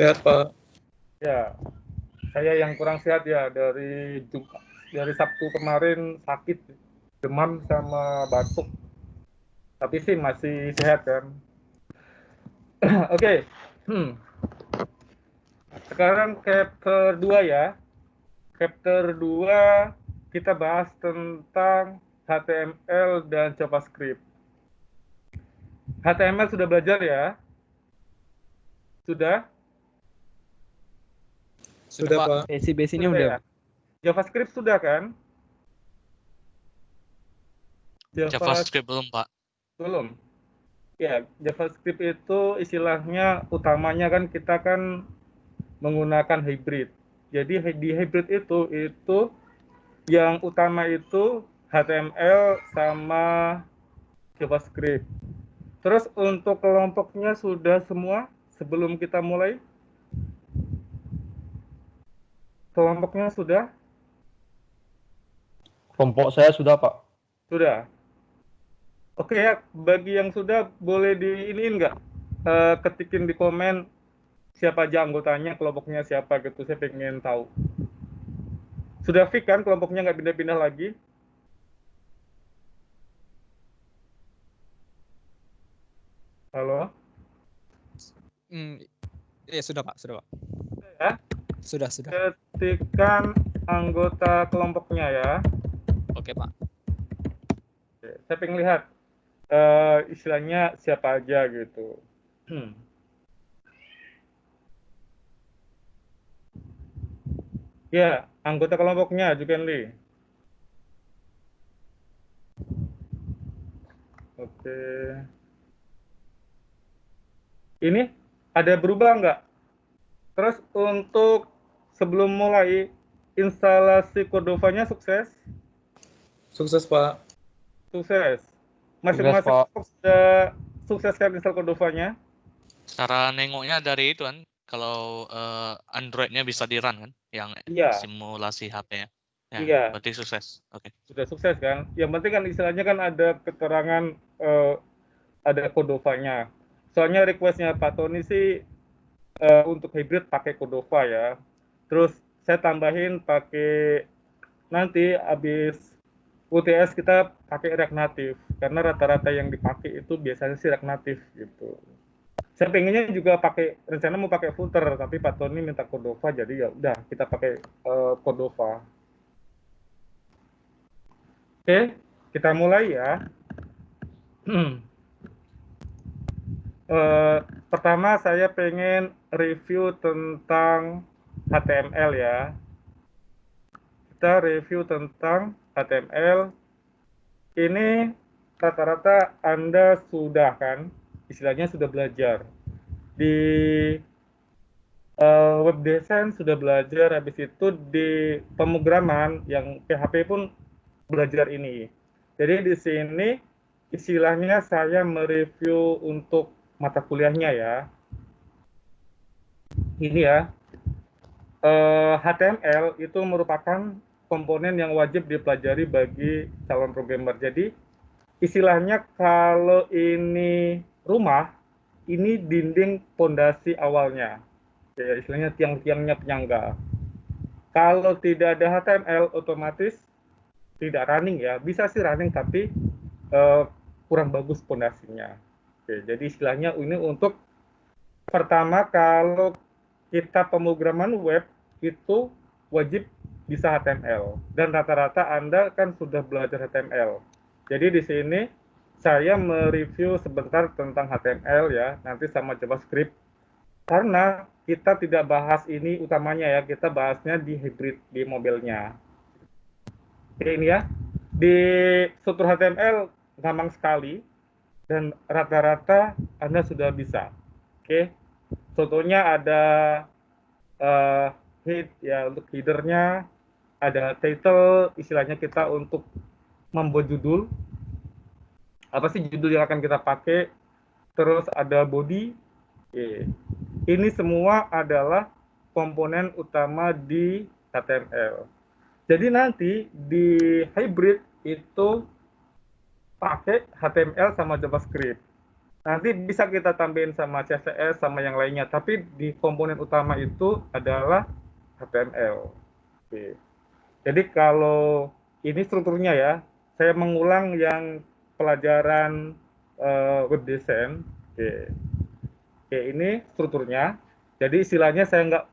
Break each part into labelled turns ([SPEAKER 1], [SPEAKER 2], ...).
[SPEAKER 1] Sehat, Pak.
[SPEAKER 2] Ya, saya yang kurang sehat ya dari Sabtu kemarin sakit, demam sama batuk. Tapi sih masih sehat kan. Oke. Sekarang chapter 2 ya. Chapter 2 kita bahas tentang HTML dan JavaScript. HTML sudah belajar ya? Sudah?
[SPEAKER 1] Sudah, Pak.
[SPEAKER 3] Basic-basicnya
[SPEAKER 2] Sudah
[SPEAKER 3] udah.
[SPEAKER 2] ya? JavaScript sudah kan?
[SPEAKER 4] JavaScript belum, Pak.
[SPEAKER 2] Belum. Ya, JavaScript itu istilahnya utamanya kan kita kan menggunakan hybrid. Jadi di hybrid itu yang utama itu HTML sama JavaScript. Terus untuk kelompoknya sudah semua sebelum kita mulai? Kelompoknya sudah?
[SPEAKER 5] Kelompok saya sudah, Pak.
[SPEAKER 2] Sudah. Oke ya, bagi yang sudah boleh diiniin nggak? Ketikin di komen siapa aja anggotanya, kelompoknya siapa gitu, saya pengen tahu. Sudah fix kan kelompoknya nggak pindah-pindah lagi? Halo?
[SPEAKER 3] Ya sudah Pak, sudah Pak.
[SPEAKER 2] Ya?
[SPEAKER 3] Sudah.
[SPEAKER 2] Ketikan anggota kelompoknya ya.
[SPEAKER 3] Oke Pak.
[SPEAKER 2] Oke, saya pengen lihat istilahnya siapa aja gitu. Ya, anggota kelompoknya Jukenli. Oke. Ini ada berubah nggak? Terus untuk sebelum mulai, instalasi Cordova-nya sukses?
[SPEAKER 1] Sukses, Pak.
[SPEAKER 2] Sukses. Masing-masing
[SPEAKER 5] Pak.
[SPEAKER 2] sudah sukses kan install Cordova-nya?
[SPEAKER 4] Cara nengoknya dari itu kan, kalau Android-nya bisa di-run kan, yang
[SPEAKER 2] Iya.
[SPEAKER 4] simulasi HP-nya. Ya,
[SPEAKER 2] Iya.
[SPEAKER 4] berarti sukses. Oke.
[SPEAKER 2] Sudah sukses kan? Yang penting kan istilahnya kan ada keterangan, ada Cordova-nya. Soalnya request-nya Pak Tony sih untuk hybrid pakai Cordova ya. Terus saya tambahin pakai nanti habis UTS kita pakai React Native karena rata-rata yang dipakai itu biasanya sih React Native gitu. Saya pengennya juga rencana mau pakai Flutter tapi Pak Tony minta Cordova jadi ya udah kita pakai Cordova. Oke, kita mulai ya. Pertama saya pengen review tentang HTML ya. Kita review tentang HTML. Ini rata-rata Anda sudah kan, istilahnya sudah belajar. Di web design sudah belajar, habis itu di pemrograman yang PHP pun belajar ini. Jadi di sini istilahnya saya mereview untuk mata kuliahnya ya. Ini ya. HTML itu merupakan komponen yang wajib dipelajari bagi calon programmer. Jadi istilahnya kalau ini rumah, ini dinding pondasi awalnya. Ya, istilahnya tiang-tiangnya penyangga. Kalau tidak ada HTML otomatis tidak running ya. Bisa sih running tapi kurang bagus pondasinya. Oke, jadi istilahnya ini untuk pertama kalau kita pemrograman web itu wajib bisa HTML dan rata-rata Anda kan sudah belajar HTML. Jadi di sini saya mereview sebentar tentang HTML ya, nanti sama JavaScript. Karena kita tidak bahas ini utamanya ya, kita bahasnya di hybrid di mobilnya. Oke, ini ya. Di struktur HTML gampang sekali dan rata-rata Anda sudah bisa. Oke. Contohnya ada head ya untuk headernya, ada title istilahnya kita untuk membuat judul. Apa sih judul yang akan kita pakai? Terus ada body. Ini semua adalah komponen utama di HTML. Jadi nanti di hybrid itu pakai HTML sama JavaScript. Nanti bisa kita tambahin sama CSS sama yang lainnya, tapi di komponen utama itu adalah HTML. Oke. Jadi kalau ini strukturnya ya, saya mengulang yang pelajaran web design. Oke. Oke, ini strukturnya. Jadi istilahnya saya nggak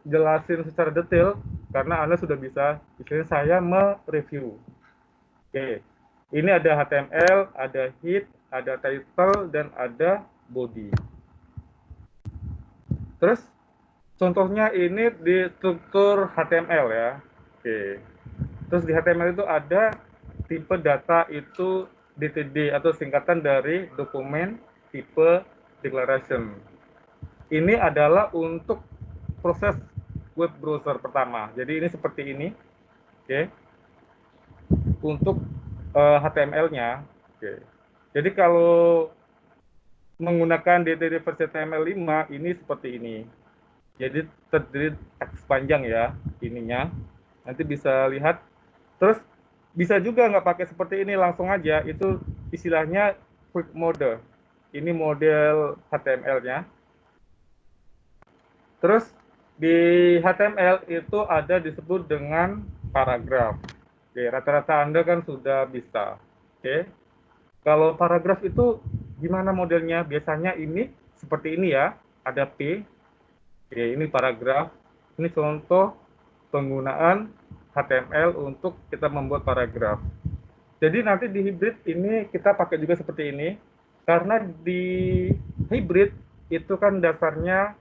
[SPEAKER 2] jelasin secara detail karena Anda sudah bisa, istilahnya saya mereview. Oke, ini ada HTML, ada head, ada title, dan ada body. Terus contohnya ini di struktur HTML ya. Oke. Terus di HTML itu ada tipe data itu DTD atau singkatan dari dokumen tipe declaration. Ini adalah untuk proses web browser pertama. Jadi ini seperti ini. Oke. Untuk HTML-nya. Oke. Jadi kalau menggunakan DTD versi HTML5 ini seperti ini. Jadi terdiri teks panjang ya ininya. Nanti bisa lihat. Terus bisa juga nggak pakai seperti ini, langsung aja. Itu istilahnya quick mode. Ini model HTML-nya. Terus di HTML itu ada disebut dengan paragraf. Oke, rata-rata Anda kan sudah bisa. Oke. Kalau paragraf itu gimana modelnya? Biasanya ini seperti ini ya, ada P. Oke, ini paragraf. Ini contoh penggunaan HTML untuk kita membuat paragraf. Jadi nanti di hybrid ini kita pakai juga seperti ini. Karena di hybrid itu kan dasarnya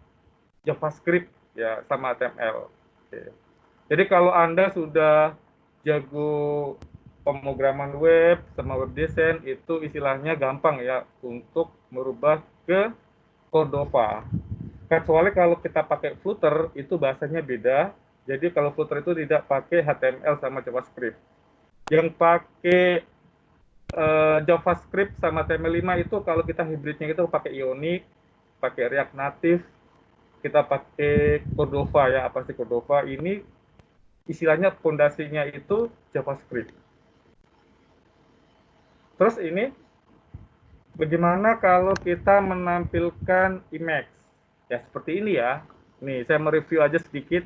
[SPEAKER 2] JavaScript ya sama HTML. Oke. Jadi kalau Anda sudah jago pemrograman web sama web design itu istilahnya gampang ya untuk merubah ke Cordova. Kecuali kalau kita pakai Flutter itu bahasanya beda. Jadi kalau Flutter itu tidak pakai HTML sama JavaScript. Yang pakai JavaScript sama HTML5 itu kalau kita hybridnya itu pakai Ionic, pakai React Native, kita pakai Cordova ya. Apa sih Cordova? Ini istilahnya fondasinya itu JavaScript. Terus ini bagaimana kalau kita menampilkan image? Ya seperti ini ya. Nih saya mereview aja sedikit.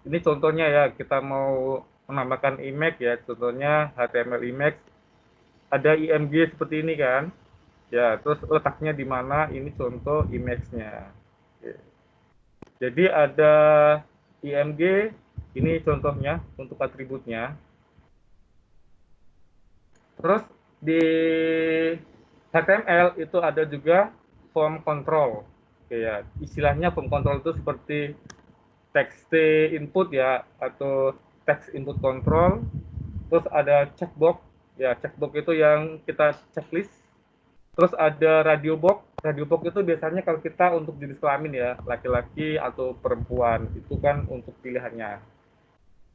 [SPEAKER 2] Ini contohnya ya, kita mau menambahkan image ya, contohnya HTML image. Ada IMG seperti ini kan. Ya, terus letaknya di mana? Ini contoh image-nya. Oke. Jadi ada IMG, ini contohnya untuk atributnya. Terus di HTML itu ada juga form control. Oke ya, istilahnya form control itu seperti text input ya, atau text input control. Terus ada checkbox, ya checkbox itu yang kita checklist. Terus ada radio box. Radio box itu biasanya kalau kita untuk jenis kelamin ya, laki-laki atau perempuan, itu kan untuk pilihannya.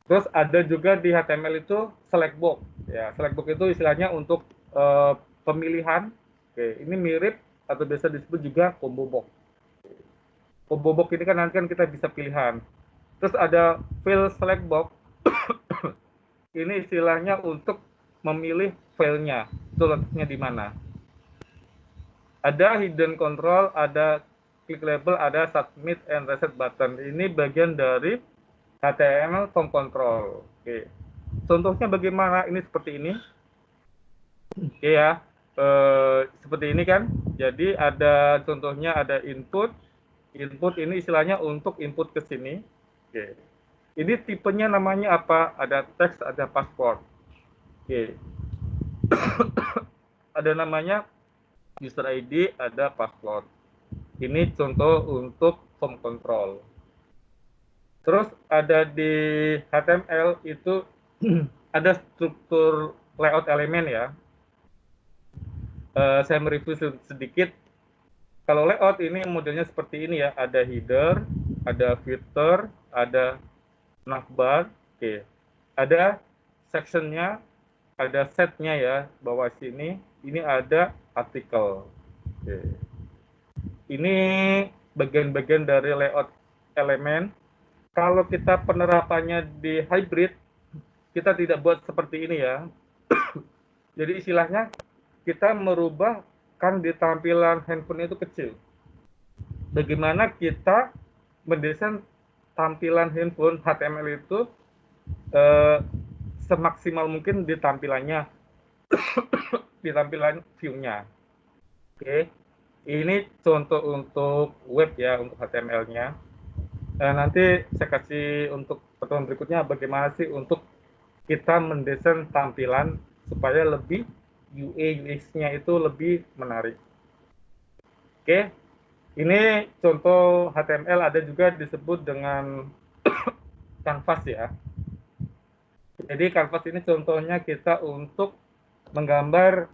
[SPEAKER 2] Terus ada juga di HTML itu select box. Ya, select box itu istilahnya untuk pemilihan. Oke, ini mirip atau biasa disebut juga combo box. Combo box ini kan nanti kan kita bisa pilihan. Terus ada file select box. Ini istilahnya untuk memilih filenya, itu letaknya di mana. Ada hidden control, ada click label, ada submit and reset button. Ini bagian dari HTML form control. Oke. Contohnya bagaimana? Ini seperti ini. Oke ya. Seperti ini kan. Jadi ada contohnya ada input. Input ini istilahnya untuk input ke sini. Oke. Ini tipenya namanya apa? Ada teks, ada password. Oke. Ada namanya user ID, ada password. Ini contoh untuk form control. Terus ada di HTML itu ada struktur layout elemen ya. Saya mereview sedikit. Kalau layout ini modelnya seperti ini ya. Ada header, ada footer, ada navbar. Oke. Ada sectionnya, ada setnya ya bawah sini. Ini ada artikel. Oke. Ini bagian-bagian dari layout elemen. Kalau kita penerapannya di hybrid, kita tidak buat seperti ini ya. Jadi istilahnya kita merubah kan di tampilan handphone itu kecil. Bagaimana kita mendesain tampilan handphone HTML itu semaksimal mungkin di tampilannya, di tampilan view-nya. Oke, ini contoh untuk web ya, untuk HTML-nya. Nanti saya kasih untuk pertemuan berikutnya bagaimana sih untuk kita mendesain tampilan supaya lebih UI UX-nya itu lebih menarik. Oke, ini contoh HTML, ada juga disebut dengan canvas ya. Jadi canvas ini contohnya kita untuk menggambar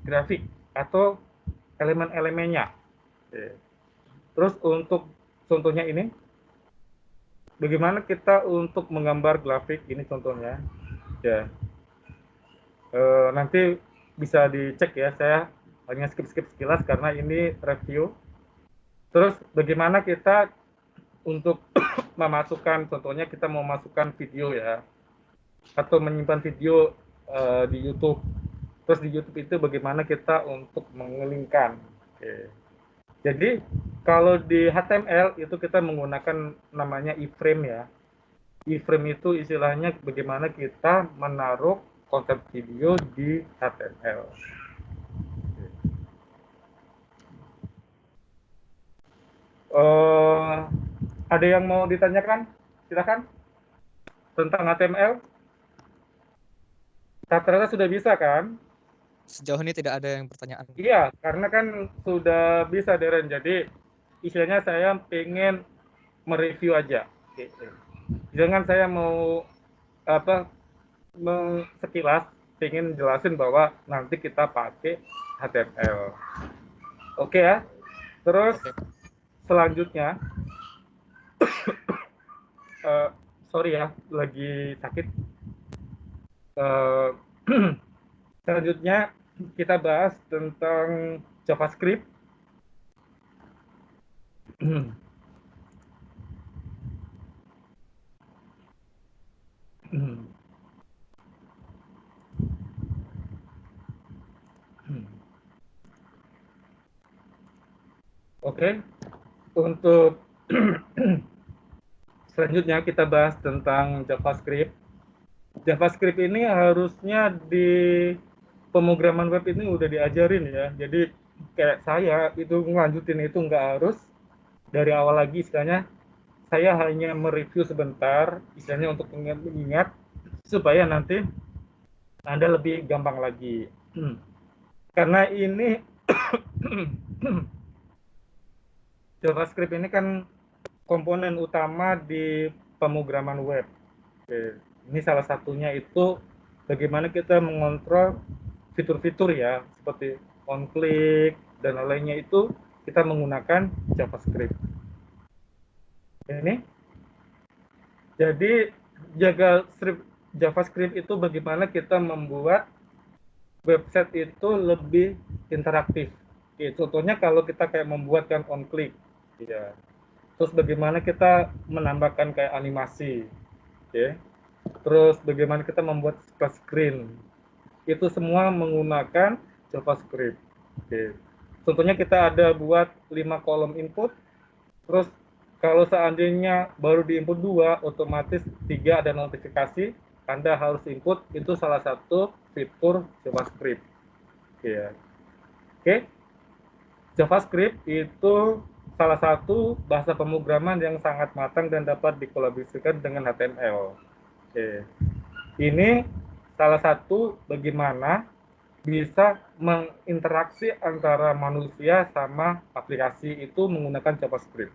[SPEAKER 2] grafik atau elemen-elemennya. Oke. Terus untuk contohnya ini, bagaimana kita untuk menggambar grafik, ini contohnya. Ya, nanti bisa dicek ya, saya hanya skip sekilas karena ini review. Terus bagaimana kita untuk memasukkan, contohnya kita mau masukkan video ya, atau menyimpan video di YouTube. Terus di YouTube itu bagaimana kita untuk mengelingkan. Oke. Jadi kalau di HTML itu kita menggunakan namanya iframe ya. Iframe itu istilahnya bagaimana kita menaruh konsep video di HTML. Ada yang mau ditanyakan? Silakan. Tentang HTML? Rata-rata sudah bisa kan?
[SPEAKER 3] Sejauh ini tidak ada yang pertanyaan.
[SPEAKER 2] Iya, karena kan sudah bisa Deren. Jadi istilahnya saya pengen mereview aja. Jangan saya mau sekilas pengen jelasin bahwa nanti kita pakai HTML. Oke ya. Terus selanjutnya, sorry ya, lagi sakit. Selanjutnya kita bahas tentang JavaScript. Oke, untuk selanjutnya kita bahas tentang JavaScript. JavaScript ini harusnya di pemrograman web ini udah diajarin ya. Jadi kayak saya itu ngelanjutin itu nggak harus dari awal lagi, istilahnya saya hanya mereview sebentar, istilahnya untuk mengingat supaya nanti Anda lebih gampang lagi. Karena ini JavaScript ini kan komponen utama di pemrograman web. Oke. Ini salah satunya itu bagaimana kita mengontrol fitur-fitur ya, seperti on-click dan lainnya itu kita menggunakan JavaScript. Ini. Jadi JavaScript itu bagaimana kita membuat website itu lebih interaktif. Oke, contohnya kalau kita kayak membuatkan on-click, ya. Terus bagaimana kita menambahkan kayak animasi, oke. Terus bagaimana kita membuat splash screen, itu semua menggunakan JavaScript. Oke. Contohnya kita ada buat 5 kolom input, terus kalau seandainya baru di input 2, otomatis 3 ada notifikasi, Anda harus input, itu salah satu fitur JavaScript. Oke. Oke. JavaScript itu salah satu bahasa pemrograman yang sangat matang dan dapat dikolaborasikan dengan HTML. Oke. Ini salah satu bagaimana bisa menginteraksi antara manusia sama aplikasi itu menggunakan JavaScript.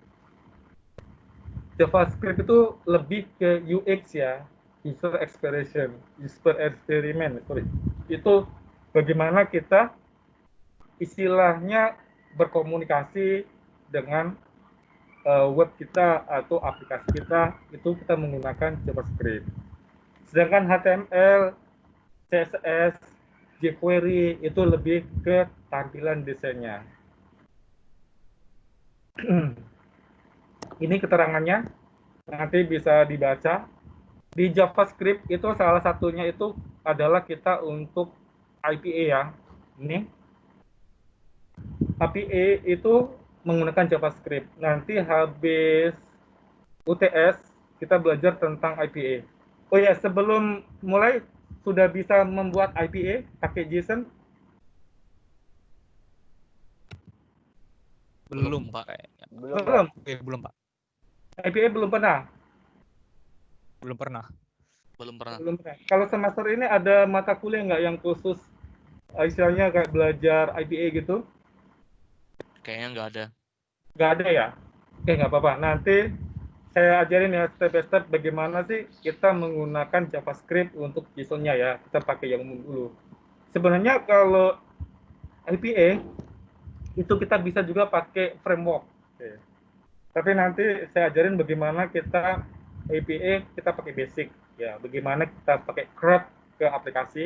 [SPEAKER 2] JavaScript itu lebih ke UX ya, user experiment, sorry. Itu bagaimana kita istilahnya berkomunikasi dengan web kita atau aplikasi kita, itu kita menggunakan JavaScript. Sedangkan HTML, CSS, jQuery itu lebih ke tampilan desainnya. Ini keterangannya, nanti bisa dibaca. Di JavaScript itu salah satunya itu adalah kita untuk IPA ya. Ini API itu menggunakan JavaScript. Nanti habis UTS kita belajar tentang IPA. Oh ya, sebelum mulai sudah bisa membuat IPA pakai JSON?
[SPEAKER 3] Belum, Pak, kayaknya.
[SPEAKER 5] Belum, Pak.
[SPEAKER 2] Belum.
[SPEAKER 3] Oke, belum, Pak.
[SPEAKER 2] IPA belum pernah.
[SPEAKER 3] Belum pernah.
[SPEAKER 4] Belum pernah.
[SPEAKER 2] Belum pernah. Kalau semester ini ada mata kuliah nggak yang khusus istilahnya kayak belajar IPA gitu?
[SPEAKER 4] Kayaknya nggak ada.
[SPEAKER 2] Nggak ada ya? Oke, nggak apa-apa. Nanti saya ajarin ya step by step bagaimana sih kita menggunakan JavaScript untuk JSON-nya ya. Kita pakai yang umum dulu. Sebenarnya kalau IPA itu kita bisa juga pakai framework. Oke. Tapi nanti saya ajarin bagaimana kita IPA kita pakai basic ya. Bagaimana kita pakai CRUD ke aplikasi.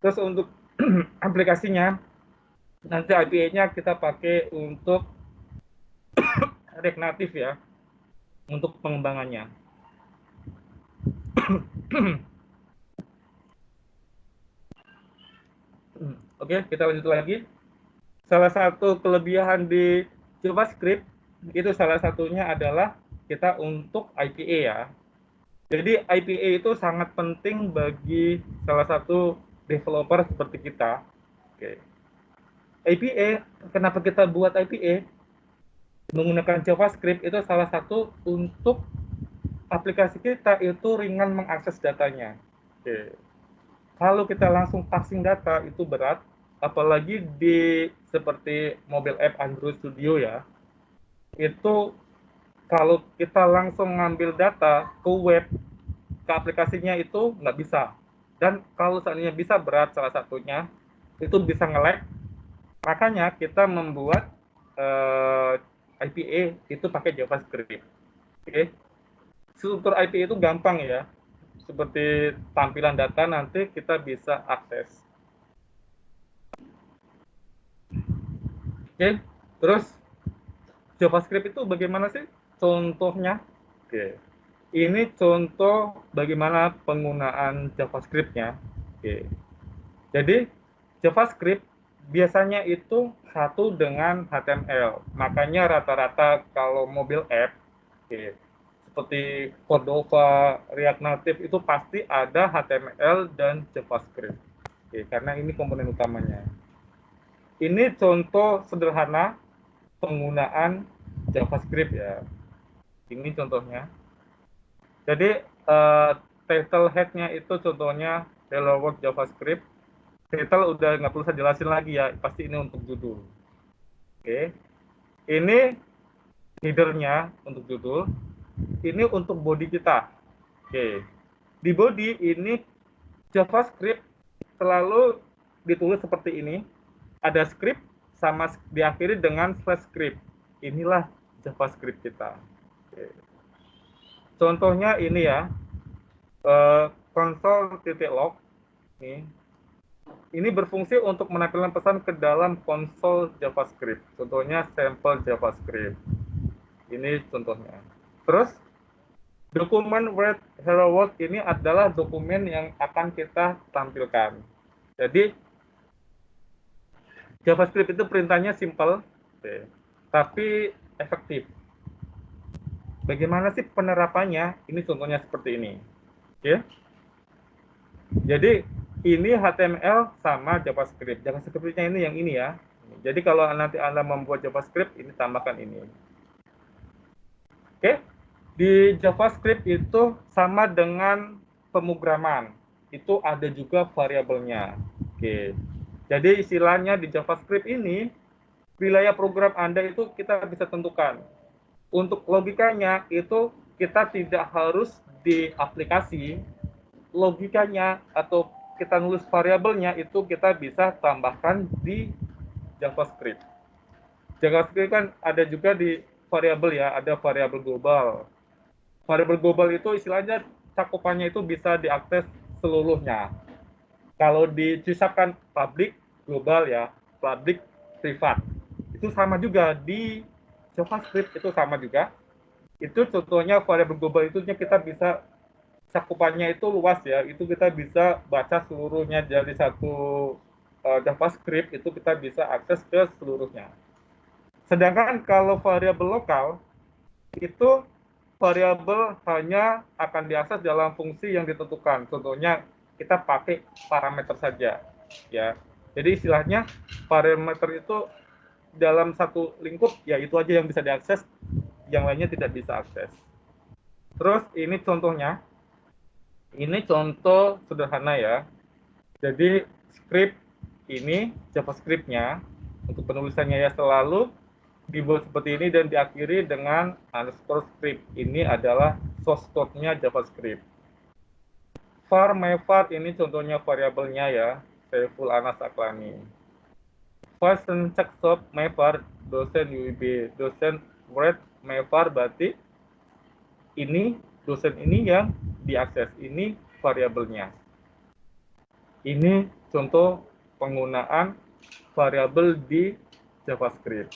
[SPEAKER 2] Terus untuk aplikasinya nanti IPA-nya kita pakai untuk React Native ya, untuk pengembangannya. Oke, kita lanjut lagi. Salah satu kelebihan di JavaScript itu salah satunya adalah kita untuk IPA ya. Jadi IPA itu sangat penting bagi salah satu developer seperti kita. Oke. IPA, kenapa kita buat IPA? Menggunakan JavaScript itu salah satu untuk aplikasi kita itu ringan mengakses datanya. Oke. Kalau kita langsung passing data itu berat, apalagi di seperti mobile app Android Studio ya. Itu kalau kita langsung ngambil data ke web, ke aplikasinya itu nggak bisa. Dan kalau seandainya bisa berat salah satunya, itu bisa nge-lag. Makanya kita membuat IPA itu pakai JavaScript. Oke. Struktur IPA itu gampang ya. Seperti tampilan data nanti kita bisa akses. Oke. Terus JavaScript itu bagaimana sih contohnya? Oke. Ini contoh bagaimana penggunaan JavaScript-nya. Oke. Jadi JavaScript biasanya itu satu dengan HTML. Makanya rata-rata kalau mobile app, oke, seperti Cordova, React Native itu pasti ada HTML dan JavaScript. Oke, karena ini komponen utamanya. Ini contoh sederhana penggunaan JavaScript ya. Ini contohnya. Jadi title head-nya itu contohnya Hello World JavaScript. Title udah nggak perlu saya jelasin lagi ya, pasti ini untuk judul. Oke, ini header-nya untuk judul, ini untuk body kita. Oke, di body ini JavaScript selalu ditulis seperti ini, ada script sama diakhiri dengan slash script. Inilah JavaScript kita. Oke. Contohnya ini ya, console.log nih. Ini berfungsi untuk menampilkan pesan ke dalam konsol JavaScript. Contohnya sampel JavaScript. Ini contohnya. Terus dokumen word hello world ini adalah dokumen yang akan kita tampilkan. Jadi JavaScript itu perintahnya simple, tapi efektif. Bagaimana sih penerapannya? Ini contohnya seperti ini. Ya. Jadi ini HTML sama JavaScript. JavaScript-nya ini yang ini ya. Jadi kalau nanti Anda membuat JavaScript, ini tambahkan ini. Oke. Di JavaScript itu sama dengan pemrograman. Itu ada juga variabelnya. Oke. Jadi istilahnya di JavaScript ini, wilayah program Anda itu kita bisa tentukan. Untuk logikanya itu kita tidak harus di aplikasi, logikanya atau kita nulis variabelnya itu kita bisa tambahkan di JavaScript. JavaScript kan ada juga di variabel ya, ada variabel global. Variabel global itu istilahnya cakupannya itu bisa diakses seluruhnya. Kalau diucapkan public global ya, public privat. Itu sama juga di JavaScript itu sama juga. Itu contohnya variabel global itu kita bisa cakupannya itu luas ya, itu kita bisa baca seluruhnya dari satu JavaScript itu kita bisa akses ke seluruhnya. Sedangkan kalau variabel lokal itu variabel hanya akan diakses dalam fungsi yang ditentukan. Contohnya kita pakai parameter saja, ya. Jadi istilahnya parameter itu dalam satu lingkup ya itu aja yang bisa diakses, yang lainnya tidak bisa akses. Terus ini contohnya, ini contoh sederhana ya. Jadi script ini JavaScript-nya untuk penulisannya ya selalu dibuat seperti ini dan diakhiri dengan underscore script. Ini adalah source code-nya JavaScript. Var myvar ini contohnya variabelnya ya, Saiful Anas Aklani. Function checkstop myvar dosen UIB, dosen word myvar berarti ini dosen ini yang diakses, ini variabelnya. Ini contoh penggunaan variabel di JavaScript.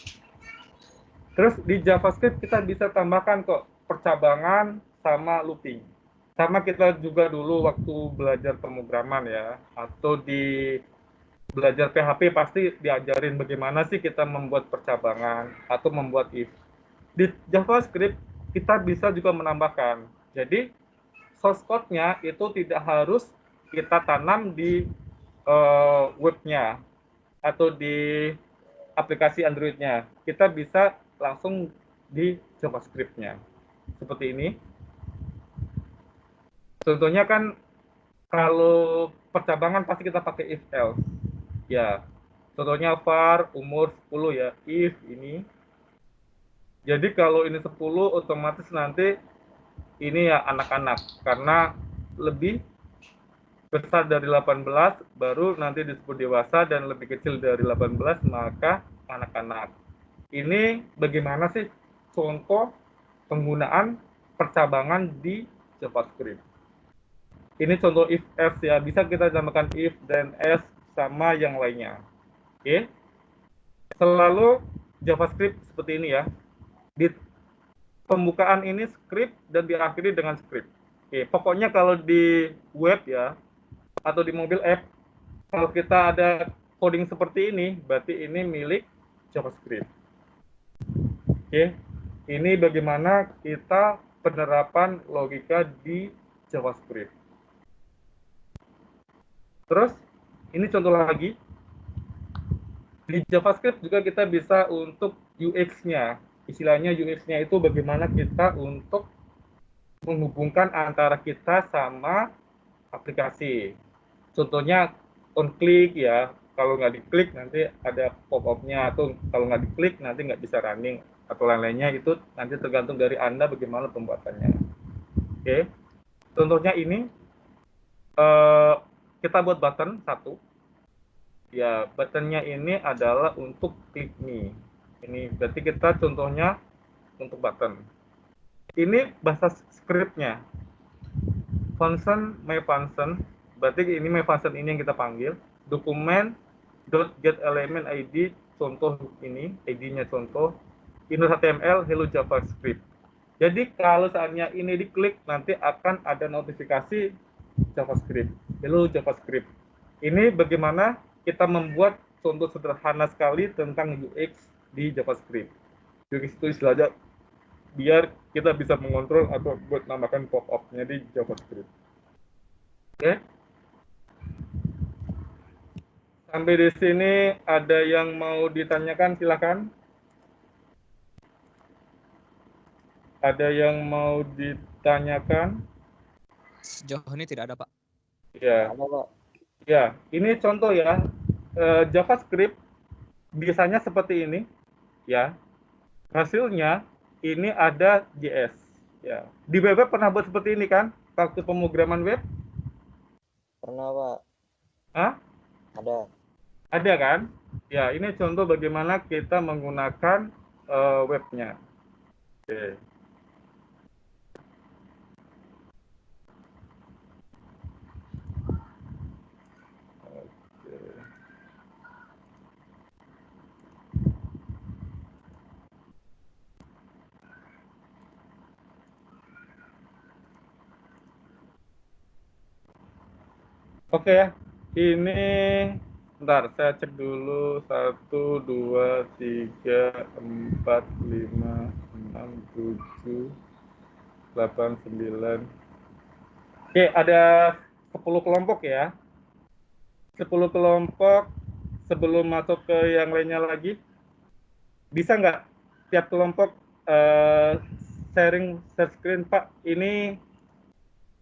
[SPEAKER 2] Terus di JavaScript kita bisa tambahkan kok percabangan sama looping. Sama kita juga dulu waktu belajar pemrograman ya, atau di belajar PHP pasti diajarin bagaimana sih kita membuat percabangan atau membuat if. Di JavaScript kita bisa juga menambahkan. Jadi source code-nya itu tidak harus kita tanam di webnya atau di aplikasi Android-nya. Kita bisa langsung di JavaScript-nya. Seperti ini. Contohnya kan kalau percabangan pasti kita pakai if else. Ya. Contohnya var umur 10 ya, if ini. Jadi kalau ini 10 otomatis nanti ini ya anak-anak karena lebih besar dari 18 baru nanti disebut dewasa dan lebih kecil dari 18 maka anak-anak. Ini bagaimana sih contoh penggunaan percabangan di JavaScript. Ini contoh if else ya, bisa kita tambahkan if dan else sama yang lainnya. Oke. Selalu JavaScript seperti ini ya. Di pembukaan ini script dan diakhiri dengan script. Oke, pokoknya kalau di web ya atau di mobil app, kalau kita ada coding seperti ini, berarti ini milik JavaScript. Oke, ini bagaimana kita penerapan logika di JavaScript. Terus, ini contoh lagi. Di JavaScript juga kita bisa untuk UX-nya. Istilahnya UX-nya itu bagaimana kita untuk menghubungkan antara kita sama aplikasi. Contohnya on click ya, kalau nggak diklik nanti ada pop-up-nya, atau kalau nggak diklik nanti nggak bisa running, atau lain-lainnya itu nanti tergantung dari Anda bagaimana pembuatannya. Oke, contohnya ini kita buat button satu. Ya, buttonnya ini adalah untuk klik me. Ini berarti kita contohnya untuk button. Ini bahasa script-nya. Function my function, berarti ini my function ini yang kita panggil. Dokumen .get element id, contoh ini, id-nya contoh. Inner.html, hello JavaScript. Jadi kalau saatnya ini diklik, nanti akan ada notifikasi JavaScript. Hello JavaScript. Ini bagaimana kita membuat contoh sederhana sekali tentang UX di JavaScript. UX itu istilahnya biar kita bisa mengontrol atau buat nambahkan pop-up-nya di JavaScript. Oke. Sampai di sini ada yang mau ditanyakan, silakan. Ada yang mau ditanyakan?
[SPEAKER 3] Sejauh ini tidak ada, Pak.
[SPEAKER 2] Ya. Ya, ini contoh ya. JavaScript biasanya seperti ini, ya. Hasilnya ini ada JS. Ya. Di web pernah buat seperti ini kan? Waktu pemrograman web?
[SPEAKER 5] Pernah, Pak.
[SPEAKER 2] Hah?
[SPEAKER 5] Ada.
[SPEAKER 2] Ada kan? Ya, ini contoh bagaimana kita menggunakan webnya. Oke. Oke ya, ini Bentar, saya cek dulu. 1, 2, 3, 4, 5, 6, 7, 8, 9. Oke, ada 10 kelompok ya. 10 kelompok sebelum masuk ke yang lainnya lagi. Bisa nggak tiap kelompok sharing share screen, Pak? Ini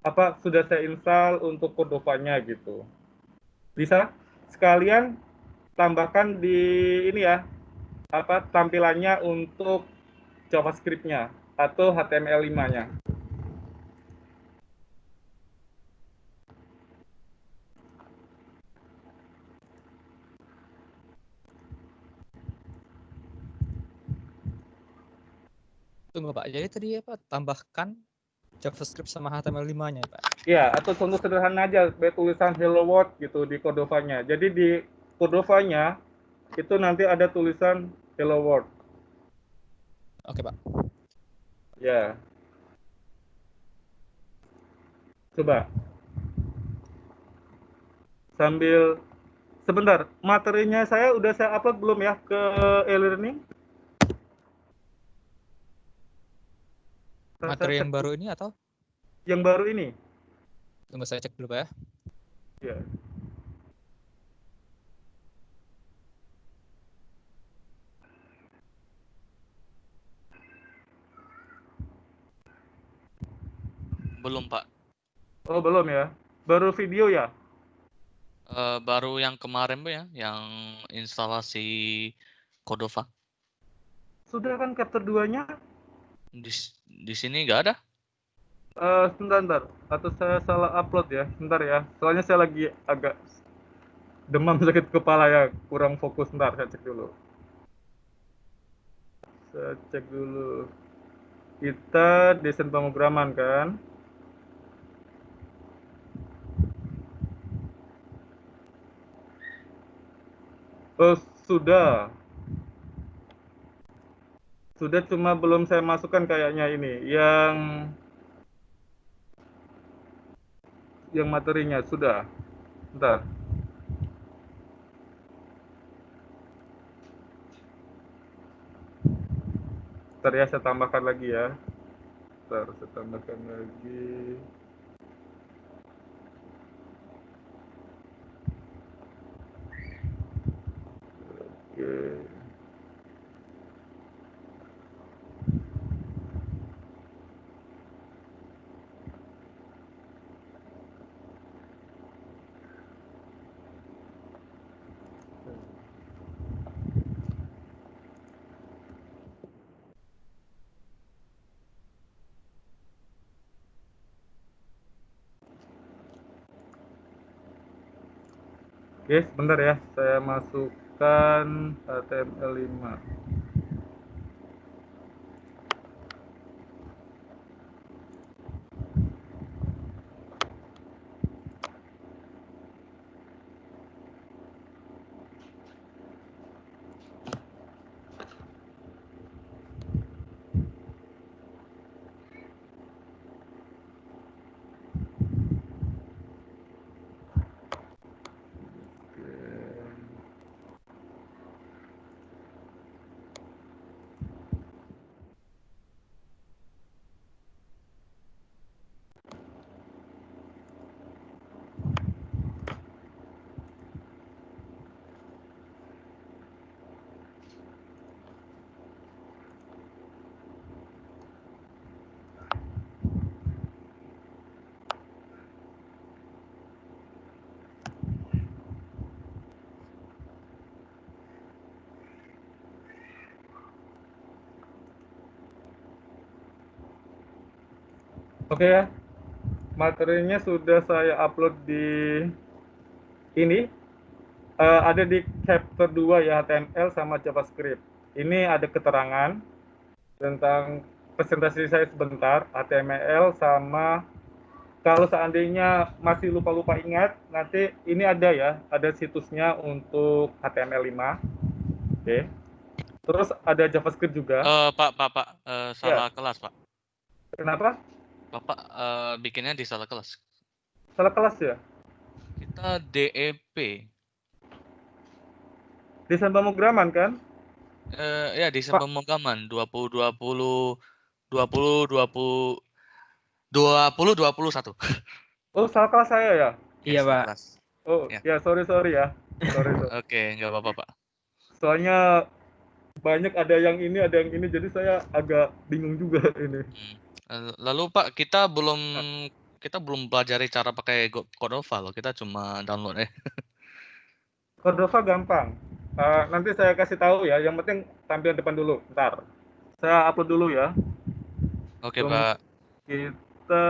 [SPEAKER 2] apa sudah saya install untuk Cordova-nya gitu. Bisa? Sekalian tambahkan di ini ya, apa tampilannya untuk JavaScript-nya atau HTML5-nya.
[SPEAKER 3] Tunggu Pak, jadi tadi apa? Tambahkan JavaScript sama HTML5-nya Pak.
[SPEAKER 2] Ya, atau contoh sederhana aja, tulisan Hello World gitu di Cordova-nya. Jadi di Cordova-nya itu nanti ada tulisan Hello World.
[SPEAKER 3] Oke Pak.
[SPEAKER 2] Ya. Coba. Sambil sebentar, materinya saya udah saya upload belum ya ke e-learning?
[SPEAKER 3] Materi yang baru ini atau?
[SPEAKER 2] Yang baru ini?
[SPEAKER 3] Tunggu saya cek dulu Pak ya.
[SPEAKER 2] Ya.
[SPEAKER 4] Belum, Pak.
[SPEAKER 2] Oh, belum ya. Baru video ya?
[SPEAKER 4] Baru yang kemarin, Bu, ya, yang instalasi Cordova.
[SPEAKER 2] Sudah kan chapter 2-nya?
[SPEAKER 4] Di sini nggak ada.
[SPEAKER 2] Sebentar. Atau saya salah upload ya? Sebentar ya. Soalnya saya lagi agak demam sakit kepala ya. Kurang fokus. Sebentar, saya cek dulu. Saya cek dulu. Kita desain pemrograman kan? Oh, sudah. Sudah, cuma belum saya masukkan kayaknya ini. Yang materinya sudah. Bentar. Bentar ya, saya tambahkan lagi ya. Bentar, saya tambahkan lagi. Oke. Oke, sebentar ya. Saya masukkan HTML5. Oke ya, materinya sudah saya upload di ini. Ada di chapter 2 ya, HTML sama JavaScript. Ini ada keterangan tentang presentasi saya sebentar, HTML sama kalau seandainya masih lupa-lupa ingat, nanti ini ada ya, ada situsnya untuk HTML5. Oke. Terus ada JavaScript juga.
[SPEAKER 4] Pak,
[SPEAKER 2] Ya,
[SPEAKER 4] salah kelas, Pak.
[SPEAKER 2] kenapa?
[SPEAKER 4] Bapak bikinnya di salah kelas.
[SPEAKER 2] Salah kelas ya?
[SPEAKER 4] Kita DEP.
[SPEAKER 2] Desain pemrograman kan?
[SPEAKER 4] Ya desain
[SPEAKER 2] Pak.
[SPEAKER 4] pemrograman 2021.
[SPEAKER 2] Oh, salah kelas saya ya?
[SPEAKER 3] Iya,
[SPEAKER 4] Salah
[SPEAKER 3] Pak.
[SPEAKER 4] kelas.
[SPEAKER 2] Oh,
[SPEAKER 4] Ya.
[SPEAKER 2] ya sorry ya. Sorry.
[SPEAKER 4] Oke, nggak apa-apa, Pak.
[SPEAKER 2] Soalnya banyak ada yang ini, jadi saya agak bingung juga ini.
[SPEAKER 4] Lalu Pak, kita belum pelajari cara pakai Cordova loh. Kita cuma download
[SPEAKER 2] Cordova gampang. Nanti saya kasih tahu ya. Yang penting tampilan depan dulu. Ntar. Saya upload dulu ya.
[SPEAKER 4] Oke,
[SPEAKER 2] Sebelum
[SPEAKER 4] Pak.
[SPEAKER 2] kita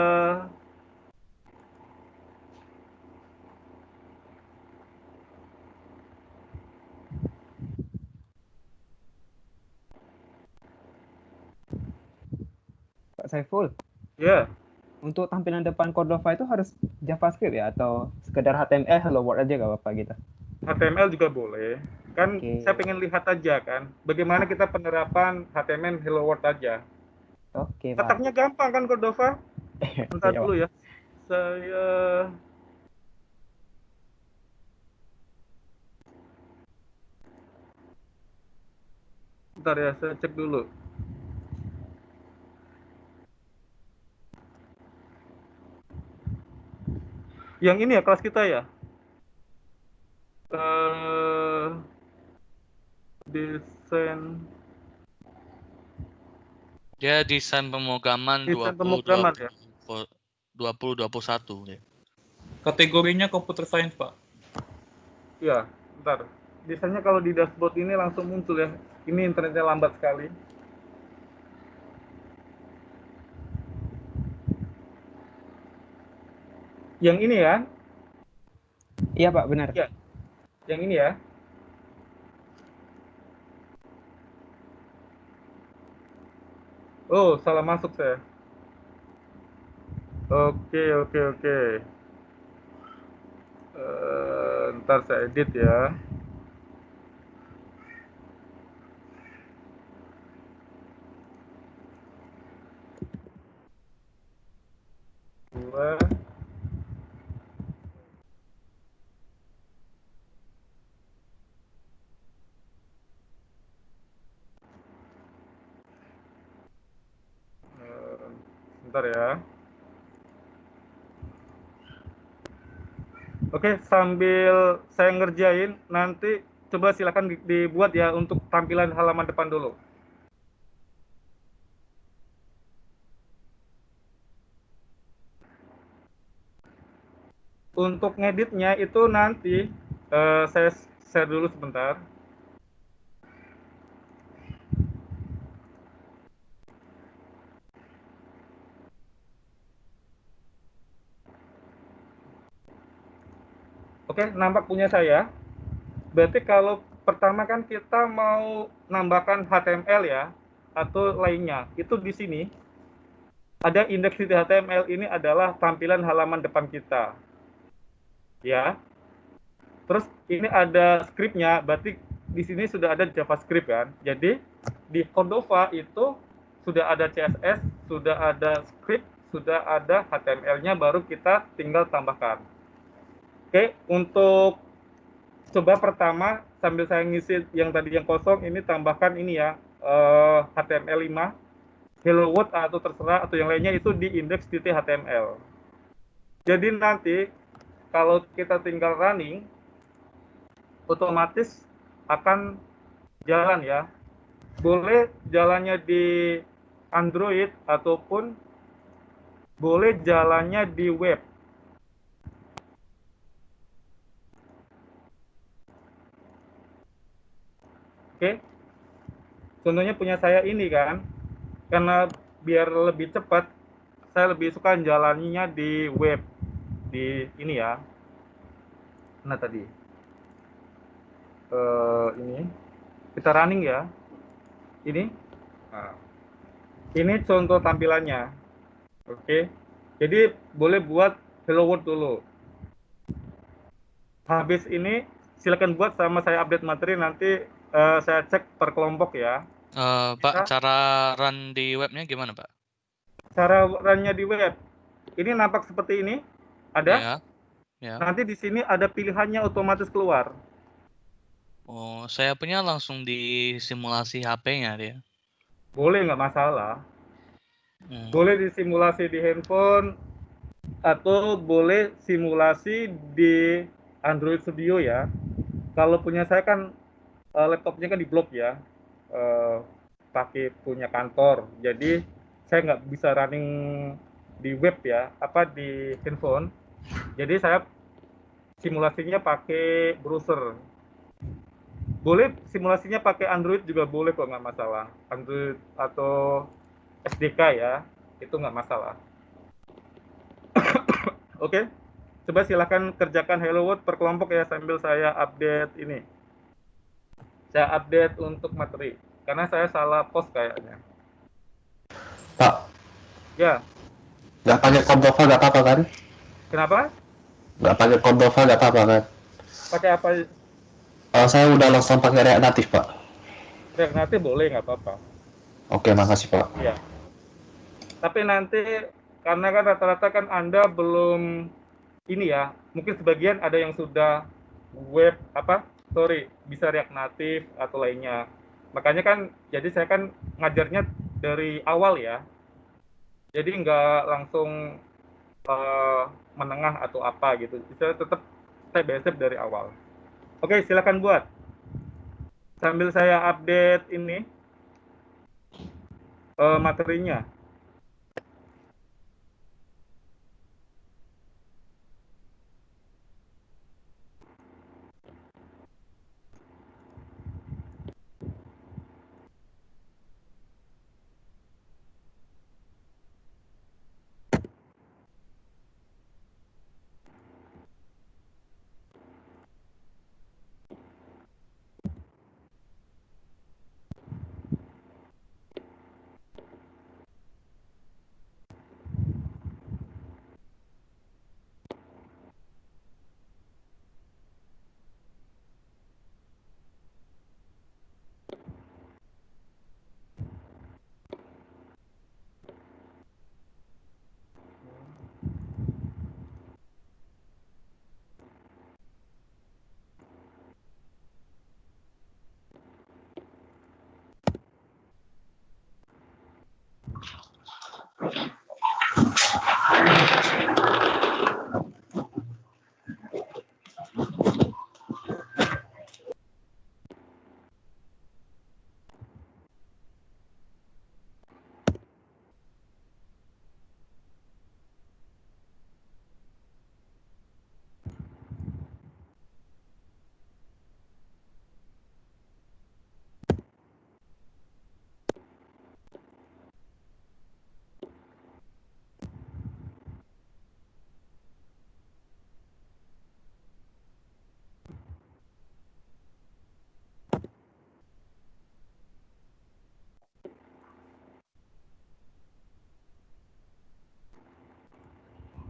[SPEAKER 6] Pak Saiful,
[SPEAKER 2] ya
[SPEAKER 6] untuk tampilan depan Cordova itu harus JavaScript ya atau sekedar HTML Hello World aja gak apa-apa gitu?
[SPEAKER 2] HTML juga boleh. Kan
[SPEAKER 6] Oke.
[SPEAKER 2] saya pengen lihat aja kan. Bagaimana kita penerapan HTML Hello World aja.
[SPEAKER 6] Oke, Pak.
[SPEAKER 2] Letaknya gampang kan Cordova? Bentar
[SPEAKER 6] Iya,
[SPEAKER 2] dulu
[SPEAKER 6] Pak.
[SPEAKER 2] ya. Saya Bentar ya, saya cek dulu. Yang ini ya kelas kita ya? Desain
[SPEAKER 4] Dia desain pemrograman
[SPEAKER 2] Desain pemrograman ya?
[SPEAKER 4] 2021 ya.
[SPEAKER 1] Kategorinya computer science, Pak.
[SPEAKER 2] Iya, bentar. Biasanya kalau di dashboard ini langsung muncul ya. Ini internetnya lambat sekali. Yang ini ya?
[SPEAKER 6] Iya, Pak, benar.
[SPEAKER 2] Iya. Yang ini ya? Oh, salah masuk saya. Oke. Ntar saya edit ya. Dua. Bentar ya. Oke, sambil saya ngerjain, nanti coba silakan dibuat ya untuk tampilan halaman depan dulu. Untuk ngeditnya itu nanti saya share dulu sebentar. Oke, nampak punya saya. Berarti kalau pertama kan kita mau nambahkan HTML ya, atau lainnya. Itu di sini. Ada indeks di HTML ini adalah tampilan halaman depan kita. Ya. Terus ini ada scriptnya, berarti di sini sudah ada JavaScript kan. Jadi di Cordova itu sudah ada CSS, sudah ada script, sudah ada HTML-nya, baru kita tinggal tambahkan. Oke, untuk coba pertama sambil saya ngisi yang tadi yang kosong, ini tambahkan ini ya, HTML5, Hello World atau terserah, atau yang lainnya itu di index.html. Jadi nanti kalau kita tinggal running, otomatis akan jalan ya. Boleh jalannya di Android ataupun boleh jalannya di web. Oke. Contohnya punya saya ini kan. Karena biar lebih cepat, saya lebih suka jalannya di web. Di ini ya. Nah tadi. Ini. Kita running ya. Ini. Nah. Ini contoh tampilannya. Oke. Jadi boleh buat Hello World dulu. Habis ini silakan buat sama saya update materi, nanti saya cek per kelompok ya.
[SPEAKER 4] Pak, cara run di webnya gimana, Pak?
[SPEAKER 2] Cara run-nya di web. Ini nampak seperti ini. Ada?
[SPEAKER 4] Ya.
[SPEAKER 2] Nanti di sini ada pilihannya otomatis keluar.
[SPEAKER 4] Oh, saya punya langsung di simulasi HP-nya dia.
[SPEAKER 2] Boleh, nggak masalah.
[SPEAKER 4] Hmm.
[SPEAKER 2] Boleh disimulasi di handphone atau boleh simulasi di Android Studio ya. Kalau punya saya kan laptopnya kan di blok ya, pakai punya kantor. Jadi saya nggak bisa running di web ya, apa di handphone. Jadi saya simulasinya pakai browser. Boleh simulasinya pakai Android juga boleh kok, nggak masalah. Android atau SDK ya, itu nggak masalah. Oke, coba silakan kerjakan Hello World per kelompok ya sambil saya update ini. Saya update untuk materi, karena saya salah post kayaknya.
[SPEAKER 7] Pak,
[SPEAKER 2] Ya,
[SPEAKER 7] nggak pakai Cordova nggak apa-apa kan?
[SPEAKER 2] kenapa?
[SPEAKER 7] Nggak pakai Cordova nggak apa-apa kan?
[SPEAKER 2] Pakai apa?
[SPEAKER 7] Saya udah langsung pakai React Native, Pak.
[SPEAKER 2] React Native boleh, nggak apa-apa.
[SPEAKER 7] Oke, makasih, Pak.
[SPEAKER 2] Ya. Tapi nanti, karena kan rata-rata kan Anda belum ini ya, mungkin sebagian ada yang sudah web bisa React Native atau lainnya. Makanya kan, jadi saya kan ngajarnya dari awal ya. Jadi nggak langsung menengah atau apa gitu. Bisa tetap step by step dari awal. Oke, silakan buat. Sambil saya update ini materinya.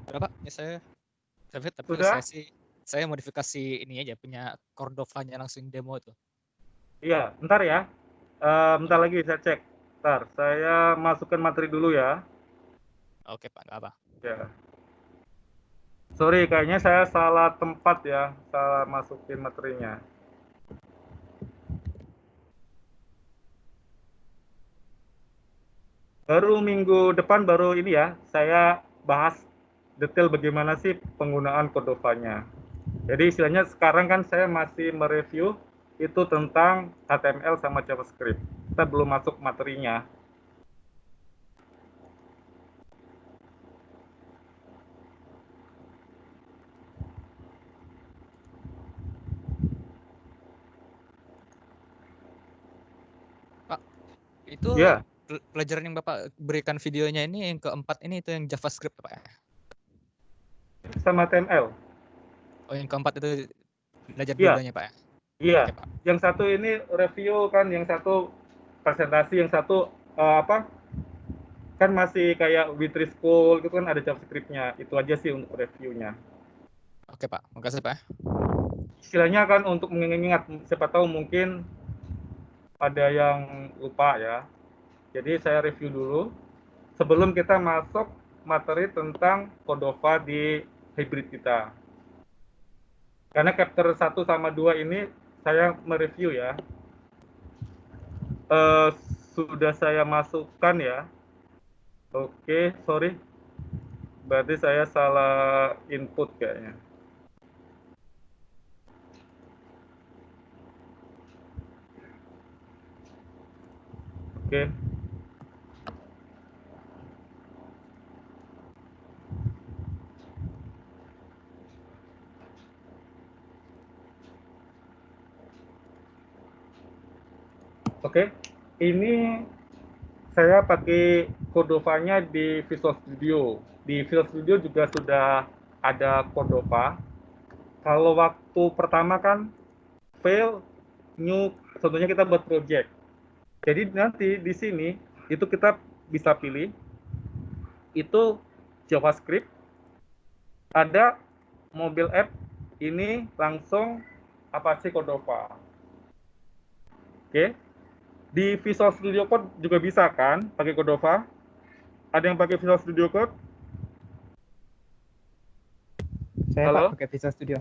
[SPEAKER 3] Berapa? Ya saya David, tapi
[SPEAKER 2] Sudah?
[SPEAKER 3] saya modifikasi ini aja punya Cordova-nya langsung demo tuh.
[SPEAKER 2] Iya, bentar ya. Bentar lagi saya cek. Bentar, saya masukkan materi dulu ya.
[SPEAKER 3] Oke Pak, nggak apa.
[SPEAKER 2] Ya. Sorry, kayaknya saya salah tempat ya, salah masukin materinya. Baru minggu depan baru ini ya, saya bahas detail bagaimana sih penggunaan Cordova-nya. Jadi istilahnya sekarang kan saya masih mereview itu tentang HTML sama JavaScript. Kita belum masuk materinya.
[SPEAKER 3] Pak, itu
[SPEAKER 2] Ya,
[SPEAKER 3] pelajaran yang Bapak berikan videonya ini yang keempat ini itu yang JavaScript Pak ya?
[SPEAKER 2] sama HTML.
[SPEAKER 3] Oh yang keempat itu belajar
[SPEAKER 2] Iya.
[SPEAKER 3] dua-duanya Pak ya?
[SPEAKER 2] Iya,
[SPEAKER 3] Oke, Pak.
[SPEAKER 2] yang satu ini review kan, yang satu presentasi, yang satu kan masih kayak Witri School itu kan ada JavaScript-nya. Itu aja sih untuk reviewnya.
[SPEAKER 3] Oke Pak, makasih Pak.
[SPEAKER 2] Istilahnya kan untuk mengingat, siapa tahu mungkin ada yang lupa ya. Jadi saya review dulu sebelum kita masuk materi tentang Cordova di hybrid kita. Karena chapter 1 sama 2 ini saya mereview ya. Eh, sudah saya masukkan ya. Oke, sorry. Berarti saya salah input kayaknya. Oke. Oke, ini saya pakai Cordova-nya di Visual Studio. Di Visual Studio juga sudah ada Cordova. Kalau waktu pertama kan fail, new, contohnya kita buat project. Jadi nanti di sini itu kita bisa pilih itu JavaScript, ada mobile app, ini langsung Apache Cordova. Oke. Di Visual Studio Code juga bisa kan pakai Cordova? Ada yang pakai Visual Studio Code?
[SPEAKER 6] Saya
[SPEAKER 2] Halo?
[SPEAKER 6] Pak pakai Visual Studio.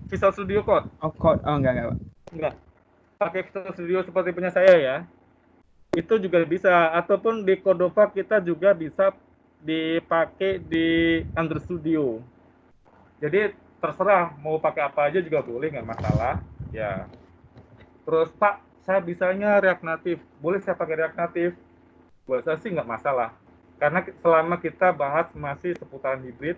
[SPEAKER 2] Visual Studio Code?
[SPEAKER 6] Oh, Code. Oh, enggak, Pak.
[SPEAKER 2] Enggak. Pakai Visual Studio seperti punya saya ya. Itu juga bisa. Ataupun di Cordova kita juga bisa dipakai di Android Studio. Jadi terserah mau pakai apa aja juga boleh, nggak masalah. Ya. Terus Pak, saya bisanya React Native. Boleh saya pakai React Native? Buat saya sih nggak masalah. Karena selama kita bahas masih seputaran hibrid,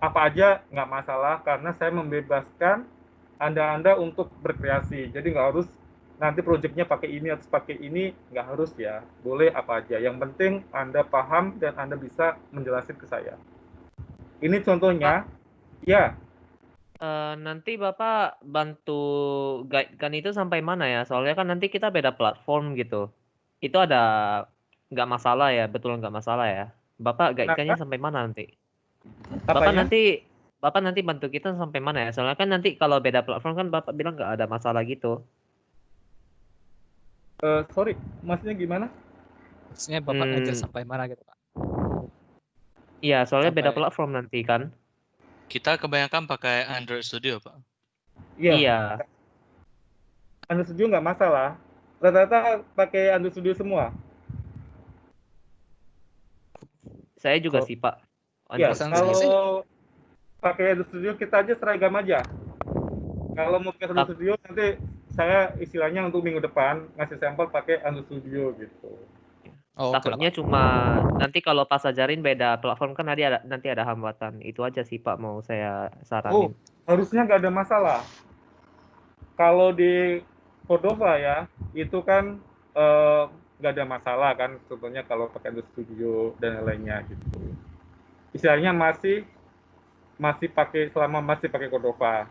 [SPEAKER 2] apa aja nggak masalah. Karena saya membebaskan Anda untuk berkreasi. Jadi nggak harus nanti proyeknya pakai ini atau pakai ini, nggak harus ya. Boleh apa aja. Yang penting Anda paham dan Anda bisa menjelaskan ke saya. Ini contohnya. Ya,
[SPEAKER 8] Nanti Bapak bantu guide-kan itu sampai mana ya? Soalnya kan nanti kita beda platform gitu. Itu ada nggak masalah ya? Betul nggak masalah ya? Bapak guide-kannya sampai mana nanti?
[SPEAKER 2] apanya?
[SPEAKER 8] Bapak nanti bantu kita sampai mana ya? Soalnya kan nanti kalau beda platform kan Bapak bilang nggak ada masalah gitu.
[SPEAKER 2] Sorry, maksudnya gimana?
[SPEAKER 3] Maksudnya Bapak ngajar sampai mana gitu, Pak?
[SPEAKER 8] Iya, soalnya beda
[SPEAKER 3] Sampai-
[SPEAKER 8] platform nanti kan.
[SPEAKER 4] Kita kebanyakan pakai Android Studio, Pak.
[SPEAKER 8] Iya.
[SPEAKER 2] Android Studio nggak masalah. Rata-rata pakai Android Studio semua.
[SPEAKER 8] Saya juga
[SPEAKER 2] Oh.
[SPEAKER 8] sih, Pak.
[SPEAKER 2] Ya,
[SPEAKER 3] Pesan
[SPEAKER 2] kalau
[SPEAKER 3] saya sih.
[SPEAKER 2] pakai Android Studio kita aja seragam aja. Kalau mau pakai Android Studio nanti saya istilahnya untuk minggu depan ngasih sampel pakai Android Studio gitu.
[SPEAKER 3] Oh, oke lah,
[SPEAKER 8] Takutnya
[SPEAKER 3] Pak.
[SPEAKER 8] cuma nanti kalau pas ajarin beda platform kan nanti ada hambatan. Itu aja sih Pak mau saya saranin.
[SPEAKER 2] Harusnya nggak ada masalah. Kalau di Cordova ya, itu kan nggak ada masalah kan. Contohnya kalau pakai Android Studio dan lainnya gitu. Istilahnya masih pakai selama masih pakai Cordova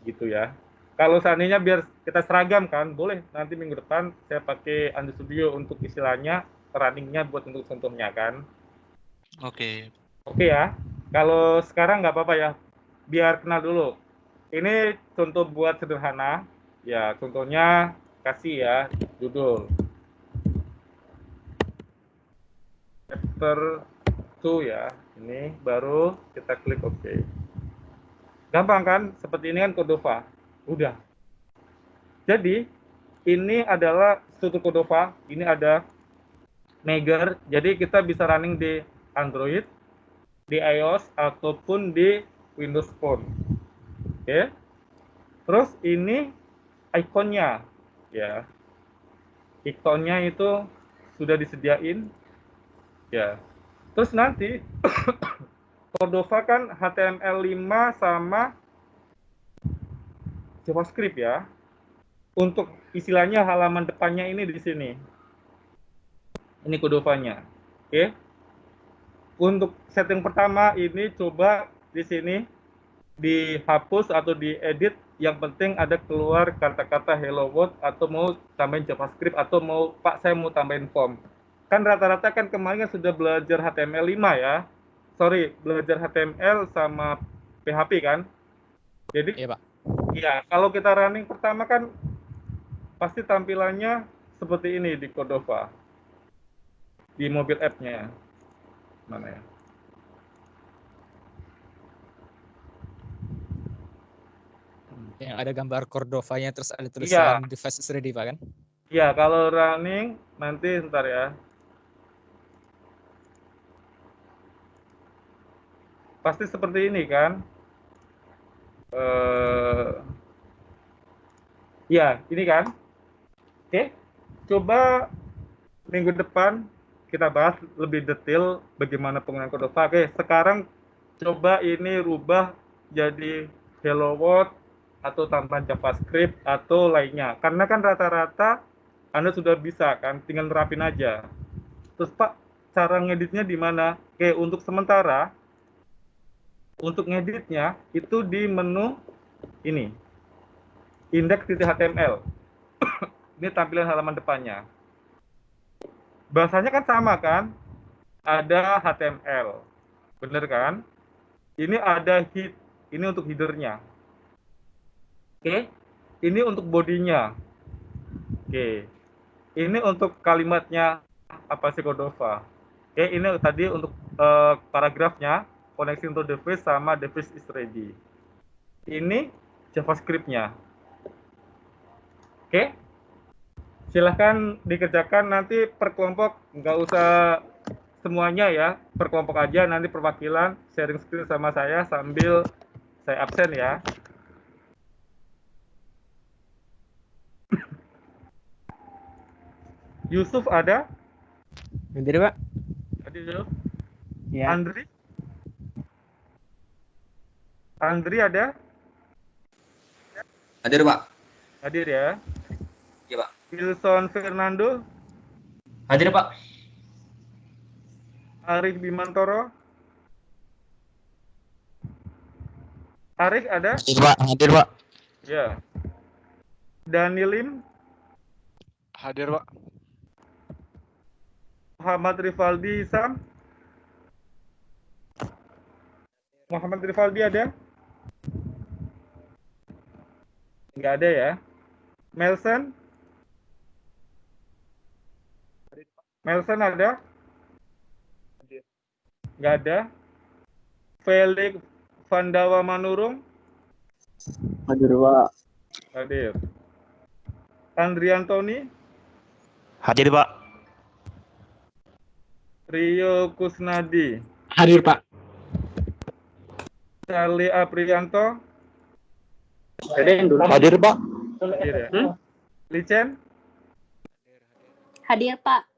[SPEAKER 2] gitu ya. Kalau seandainya biar kita seragam kan, boleh nanti minggu depan saya pakai Android Studio untuk istilahnya runningnya buat untuk contohnya kan.
[SPEAKER 4] Oke.
[SPEAKER 2] Oke ya. Kalau sekarang nggak apa-apa ya. Biar kenal dulu. Ini contoh buat sederhana. Ya, contohnya kasih ya judul. Chapter 2 ya. Ini baru kita klik OK. Gampang kan? Seperti ini kan Cordova. Udah. Jadi, ini adalah struktur Cordova. Ini ada Maker. Jadi kita bisa running di Android, di iOS, ataupun di Windows Phone. Oke. Terus ini ikonnya. Ya. Ikonnya itu sudah disediain. Ya. Terus nanti Cordova kan HTML5 sama JavaScript ya. Untuk istilahnya halaman depannya ini di sini. Ini Cordova-nya. Oke. Untuk setting pertama ini coba di sini dihapus atau diedit. Yang penting ada keluar kata-kata hello world atau mau tambahin JavaScript atau mau Pak saya mau tambahin form. Kan rata-rata kan kemarin sudah belajar HTML5 ya. Sorry, belajar HTML sama PHP kan. Jadi
[SPEAKER 3] Iya, Pak.
[SPEAKER 2] ya, kalau kita running pertama kan pasti tampilannya seperti ini di Cordova. Di mobile app-nya. Mana ya?
[SPEAKER 3] Yang ada gambar Cordova-nya terus ada
[SPEAKER 2] Iya.
[SPEAKER 3] tulisan device is ready, Pak kan?
[SPEAKER 2] Ya, kalau running nanti ntar ya. Pasti seperti ini kan? Ya, ini kan? Oke, coba minggu depan kita bahas lebih detail bagaimana penggunaan Cordova. Oke, sekarang coba ini rubah jadi Hello World atau tanpa JavaScript atau lainnya. Karena kan rata-rata Anda sudah bisa kan, tinggal nerapin aja. Terus Pak, cara ngeditnya di mana? Oke, untuk sementara, untuk ngeditnya itu di menu ini, index.html. Ini tampilan halaman depannya. Bahasanya kan sama kan? Ada HTML. Bener kan? Ini ada head. Ini untuk header-nya. Oke. Ini untuk bodinya. Oke. Ini untuk kalimatnya apa sih Cordova. Oke, ini tadi untuk paragrafnya, connecting to device sama device is ready. Ini JavaScript-nya. Oke. Silahkan dikerjakan nanti per kelompok, nggak usah semuanya ya, per kelompok aja, nanti perwakilan sharing screen sama saya sambil saya absen ya. Yusuf ada?
[SPEAKER 6] Hadir, Pak.
[SPEAKER 2] Ada Yusuf?
[SPEAKER 6] Ya.
[SPEAKER 2] Andri ada?
[SPEAKER 9] Hadir, Pak.
[SPEAKER 2] Hadir ya.
[SPEAKER 9] Iya, Pak.
[SPEAKER 2] Wilson Fernando?
[SPEAKER 9] Hadir, Pak.
[SPEAKER 2] Arik Bimantoro? Arik ada?
[SPEAKER 9] Hadir, Pak. Hadir, Pak.
[SPEAKER 2] Ya. Danilim?
[SPEAKER 10] Hadir, Pak.
[SPEAKER 2] Muhammad Rifaldi Isam? Muhammad Rifaldi ada? Nggak ada ya. Melson? Melson ada? Nggak ada. Felix Vandawa Manurung?
[SPEAKER 6] Hadir, Pak.
[SPEAKER 2] Hadir. Andri Antoni?
[SPEAKER 9] Hadir, Pak.
[SPEAKER 2] Rio Kusnadi?
[SPEAKER 9] Hadir, Pak.
[SPEAKER 2] Charlie Aprianto?
[SPEAKER 9] Hadir, Pak.
[SPEAKER 2] Hadir ya. Licen?
[SPEAKER 11] Hadir, Pak.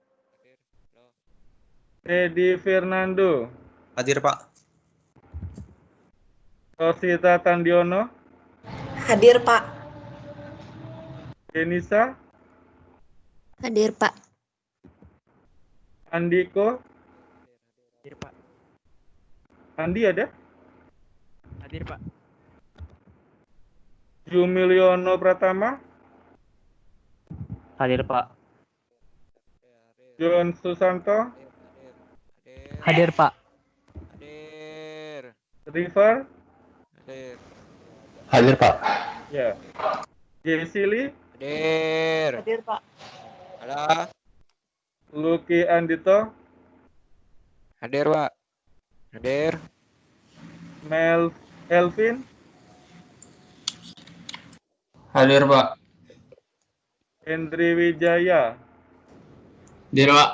[SPEAKER 2] Edi Fernando?
[SPEAKER 9] Hadir, Pak.
[SPEAKER 2] Rosita Tandiono?
[SPEAKER 11] Hadir, Pak.
[SPEAKER 2] Denisa?
[SPEAKER 11] Hadir, Pak.
[SPEAKER 2] Andiko?
[SPEAKER 6] Hadir, Pak.
[SPEAKER 2] Andi ada?
[SPEAKER 6] Hadir, Pak.
[SPEAKER 2] Jumiliono Pratama?
[SPEAKER 8] Hadir, Pak.
[SPEAKER 2] John Susanto?
[SPEAKER 6] Hadir, Pak.
[SPEAKER 9] Hadir.
[SPEAKER 2] River?
[SPEAKER 9] Hadir.
[SPEAKER 7] Hadir, Pak.
[SPEAKER 2] Ya. Jesili?
[SPEAKER 9] Hadir.
[SPEAKER 11] Hadir, Pak.
[SPEAKER 9] Ada.
[SPEAKER 2] Lucky Andito?
[SPEAKER 9] Hadir, Pak. Hadir.
[SPEAKER 2] Elvin?
[SPEAKER 9] Hadir, Pak.
[SPEAKER 2] Hendri Wijaya?
[SPEAKER 9] Hadir, Pak.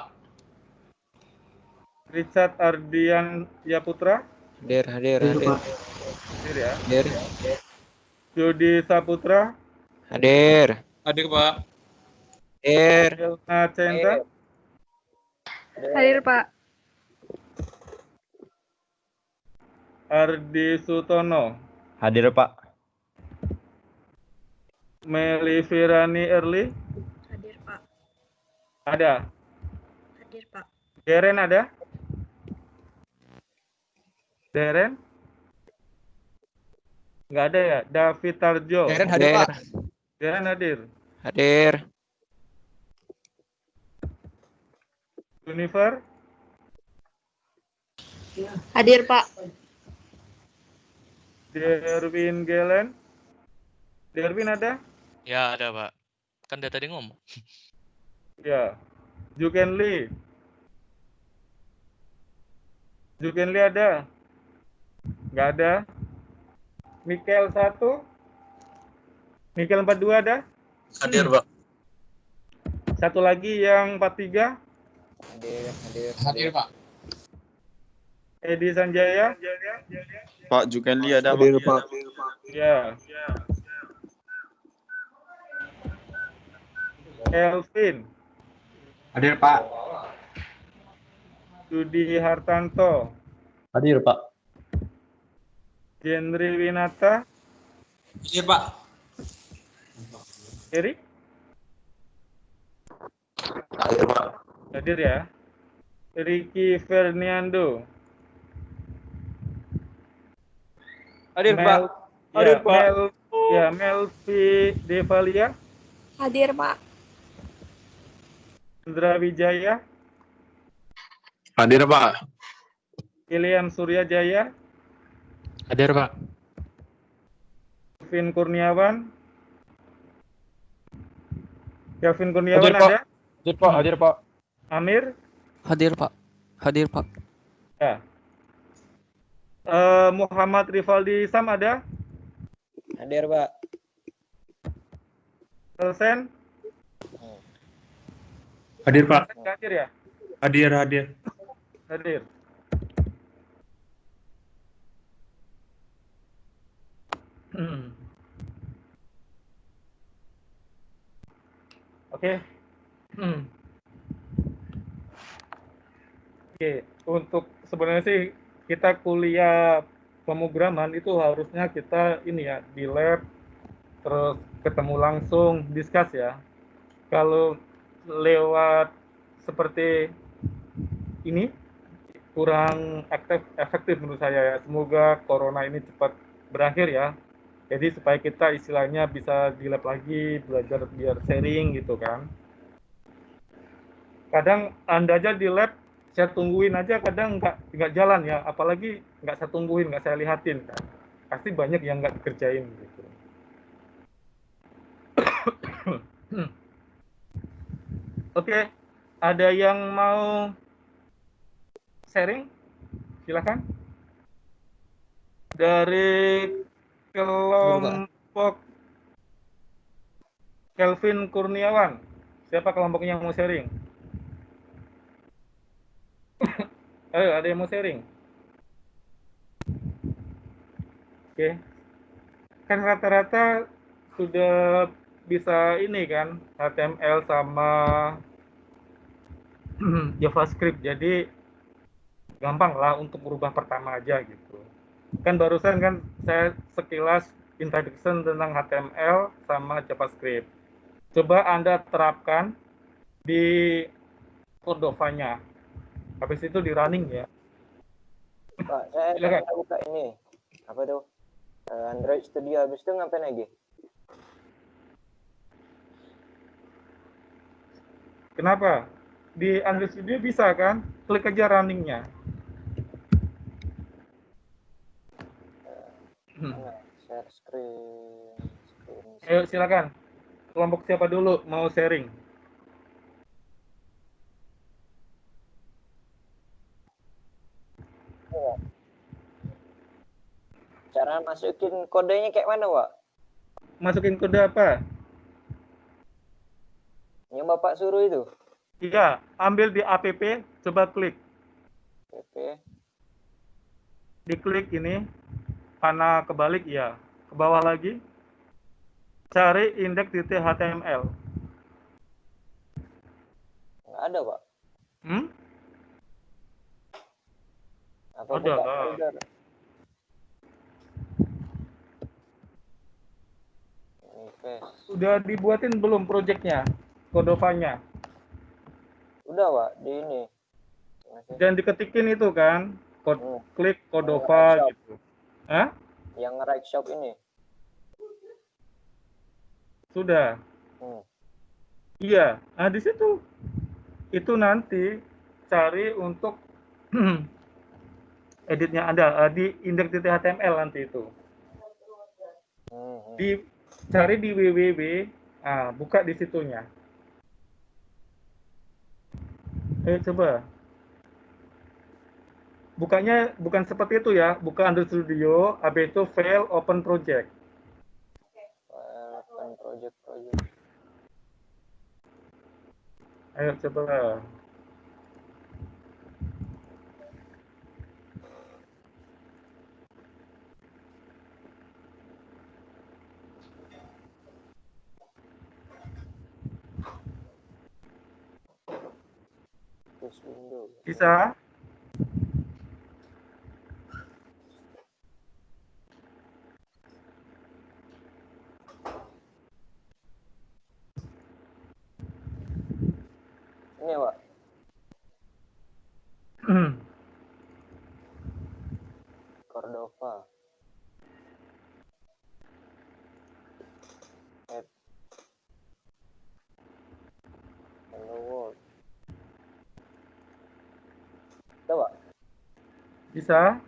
[SPEAKER 2] Richard Ardian Yaputra?
[SPEAKER 9] Hadir, hadir, hadir.
[SPEAKER 2] Hadir ya.
[SPEAKER 9] Hadir.
[SPEAKER 2] Jody Saputra?
[SPEAKER 9] Hadir.
[SPEAKER 1] Hadir, Pak.
[SPEAKER 9] Hadir.
[SPEAKER 2] Elna Cendra?
[SPEAKER 11] Hadir, Pak.
[SPEAKER 2] Ardi Sutono?
[SPEAKER 9] Hadir, Pak.
[SPEAKER 2] Meli Firani Erli?
[SPEAKER 11] Hadir, Pak.
[SPEAKER 2] Ada.
[SPEAKER 11] Hadir, Pak.
[SPEAKER 2] Deren ada? Deren? Nggak ada ya? David Tarjo?
[SPEAKER 3] Deren hadir, Pak.
[SPEAKER 2] Deren hadir.
[SPEAKER 9] Hadir.
[SPEAKER 2] Univer?
[SPEAKER 11] Hadir, Pak.
[SPEAKER 2] Derwin Gelen? Derwin ada?
[SPEAKER 4] Ya ada Pak. Kan dia tadi ngomong.
[SPEAKER 2] Ya. Juken Lee? Juken Lee ada? Nggak ada. Mikel 1? Nikel 42 ada?
[SPEAKER 12] Hadir, Pak.
[SPEAKER 2] Satu lagi yang 43.
[SPEAKER 12] Hadir, Pak.
[SPEAKER 2] Edi Sanjaya.
[SPEAKER 13] Pak Jukenli ada, Pak.
[SPEAKER 12] Pak.
[SPEAKER 2] Ya. Elvin.
[SPEAKER 7] Hadir, Pak.
[SPEAKER 2] Yudi Hartanto.
[SPEAKER 14] Hadir, Pak.
[SPEAKER 2] Jendri Winata.
[SPEAKER 12] Hadir, Pak.
[SPEAKER 2] Eri.
[SPEAKER 7] Hadir, Pak.
[SPEAKER 2] Hadir ya. Ricky Ferniando.
[SPEAKER 9] Hadir,
[SPEAKER 2] Mel-
[SPEAKER 9] Pak. Hadir,
[SPEAKER 2] ya,
[SPEAKER 9] Pak.
[SPEAKER 2] Melvi Devalia.
[SPEAKER 11] Hadir, Pak.
[SPEAKER 2] Indra Wijaya.
[SPEAKER 12] Hadir, Pak.
[SPEAKER 2] Ilian Suryajaya.
[SPEAKER 12] Hadir, Pak.
[SPEAKER 2] Kevin Kurniawan. Kevin Kurniawan
[SPEAKER 14] Hadir, Pak.
[SPEAKER 2] ada?
[SPEAKER 14] Hadir, Pak. Hadir, Pak.
[SPEAKER 2] Amir?
[SPEAKER 3] Hadir, Pak. Hadir, Pak.
[SPEAKER 2] Ya. Muhammad Rivaldi Sam ada?
[SPEAKER 5] Hadir, Pak.
[SPEAKER 2] Elsen?
[SPEAKER 12] Hadir, Pak.
[SPEAKER 2] Hadir ya?
[SPEAKER 12] Hadir, hadir.
[SPEAKER 2] Hadir. Oke. Oke, untuk sebenarnya sih kita kuliah pemrograman itu harusnya kita ini ya di lab terus ketemu langsung discuss ya. Kalau lewat seperti ini kurang efektif menurut saya ya. Semoga corona ini cepat berakhir ya. Jadi supaya kita istilahnya bisa di lab lagi, belajar biar sharing gitu kan. Kadang Anda aja di lab, saya tungguin aja kadang nggak jalan ya. Apalagi nggak saya tungguin, nggak saya lihatin kan. Pasti banyak yang nggak dikerjain gitu. Oke, ada yang mau sharing? Silakan. Dari kelompok Kelvin Kurniawan. Siapa kelompoknya yang mau sharing? Ayo, ada yang mau sharing? Oke. Kan rata-rata sudah bisa ini kan, HTML sama JavaScript. Jadi gampang lah untuk merubah pertama aja gitu. Kan barusan kan saya sekilas introduction tentang HTML sama JavaScript. Coba Anda terapkan di Cordova-nya. Habis itu di running ya.
[SPEAKER 5] Pak, saya
[SPEAKER 2] Silakan.
[SPEAKER 5] buka ini. Apa tuh? Android Studio. Habis itu ngapain lagi?
[SPEAKER 2] Kenapa? Di Android Studio bisa kan? Klik aja running-nya.
[SPEAKER 5] Share screen.
[SPEAKER 2] Ayo silakan. Kelompok siapa dulu mau sharing?
[SPEAKER 5] Cara masukin kodenya kayak mana, Pak?
[SPEAKER 2] Masukin kode apa?
[SPEAKER 5] Yang Bapak suruh itu.
[SPEAKER 2] Iya, ambil di app, coba klik.
[SPEAKER 5] Oke.
[SPEAKER 2] Diklik ini, panah kebalik ya. Ke bawah lagi. Cari index.html.
[SPEAKER 5] Nggak ada, Pak. Apa
[SPEAKER 2] Ada
[SPEAKER 5] buka
[SPEAKER 2] lah.
[SPEAKER 5] folder? Manifest.
[SPEAKER 2] Udah dibuatin belum projectnya? Cordova-nya?
[SPEAKER 5] Udah, Pak, di ini. Masih.
[SPEAKER 2] Dan diketikin itu kan, klik Cordova gitu. Hah?
[SPEAKER 5] Yang right shop ini.
[SPEAKER 2] Sudah. Iya. Nah di situ itu nanti cari untuk editnya ada di index.html nanti itu. Cari di www, buka di situnya. Coba. Bukanya bukan seperti itu ya, buka Android Studio, habis itu file open project.
[SPEAKER 5] Open
[SPEAKER 2] Ayo coba.
[SPEAKER 5] Push window.
[SPEAKER 2] Bisa?
[SPEAKER 5] Ini ya, Pak. Cordova. Add. Hello world. Coba.
[SPEAKER 2] Bisa?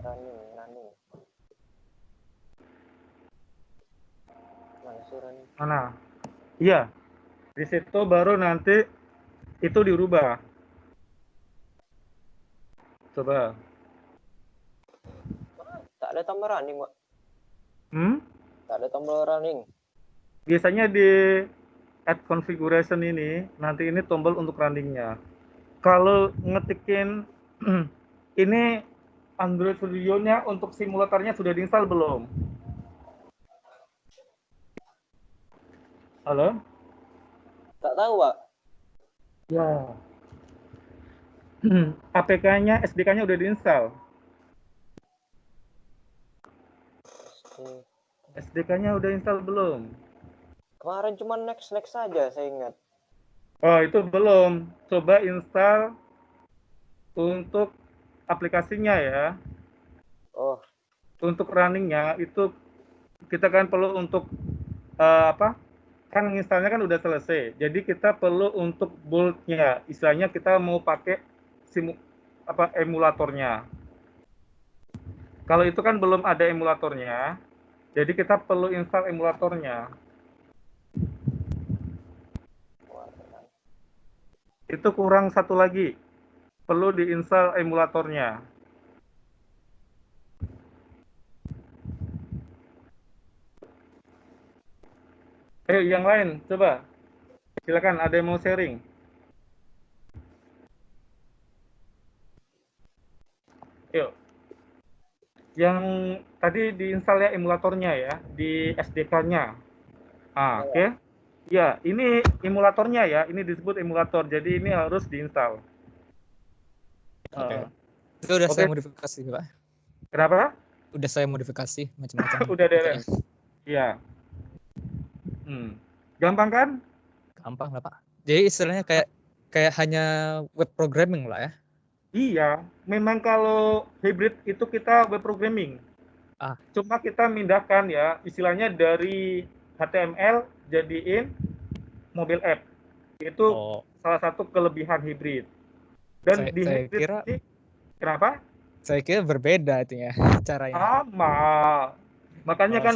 [SPEAKER 5] Running. Mana sih running?
[SPEAKER 2] Mana? Iya. Di situ baru nanti itu dirubah. Coba.
[SPEAKER 5] Tak ada tombol running, Pak. Tak ada tombol running.
[SPEAKER 2] Biasanya di add configuration ini, nanti ini tombol untuk runningnya. Kalau ngetikin ini Android Studio-nya untuk simulatornya sudah diinstal belum? Halo?
[SPEAKER 5] Tak tahu, Pak.
[SPEAKER 2] Ya. APK-nya, SDK-nya udah diinstal. SDK-nya udah install belum?
[SPEAKER 5] Kemarin cuma next saja, saya ingat.
[SPEAKER 2] Oh, itu belum. Coba install untuk aplikasinya ya.
[SPEAKER 5] Oh.
[SPEAKER 2] Untuk runningnya itu kita kan perlu untuk kan installnya kan udah selesai. Jadi kita perlu untuk build-nya. Istilahnya kita mau pakai emulatornya. Kalau itu kan belum ada emulatornya. Jadi kita perlu install emulatornya. Itu kurang satu lagi. Perlu diinstal emulatornya. Ayo yang lain, coba. Silakan, ada yang mau sharing. Yuk. Yang tadi diinstal ya emulatornya ya, di SDK-nya. Oke. Ya, ini emulatornya ya, ini disebut emulator, jadi ini harus diinstal.
[SPEAKER 3] Itu udah saya modifikasi, Pak.
[SPEAKER 2] Kenapa?
[SPEAKER 3] Udah saya modifikasi macam-macam.
[SPEAKER 2] Udah deh. Iya. Gampang kan?
[SPEAKER 3] Gampang lah, Pak. Jadi istilahnya kayak hanya web programming lah ya.
[SPEAKER 2] Iya, memang kalau hybrid itu kita web programming. Cuma kita mindahkan ya, istilahnya dari HTML jadiin mobile app. Itu salah satu kelebihan hybrid. Dan di hybrid ini, kenapa?
[SPEAKER 3] Saya kira berbeda itu ya caranya.
[SPEAKER 2] Sama. Makanya kan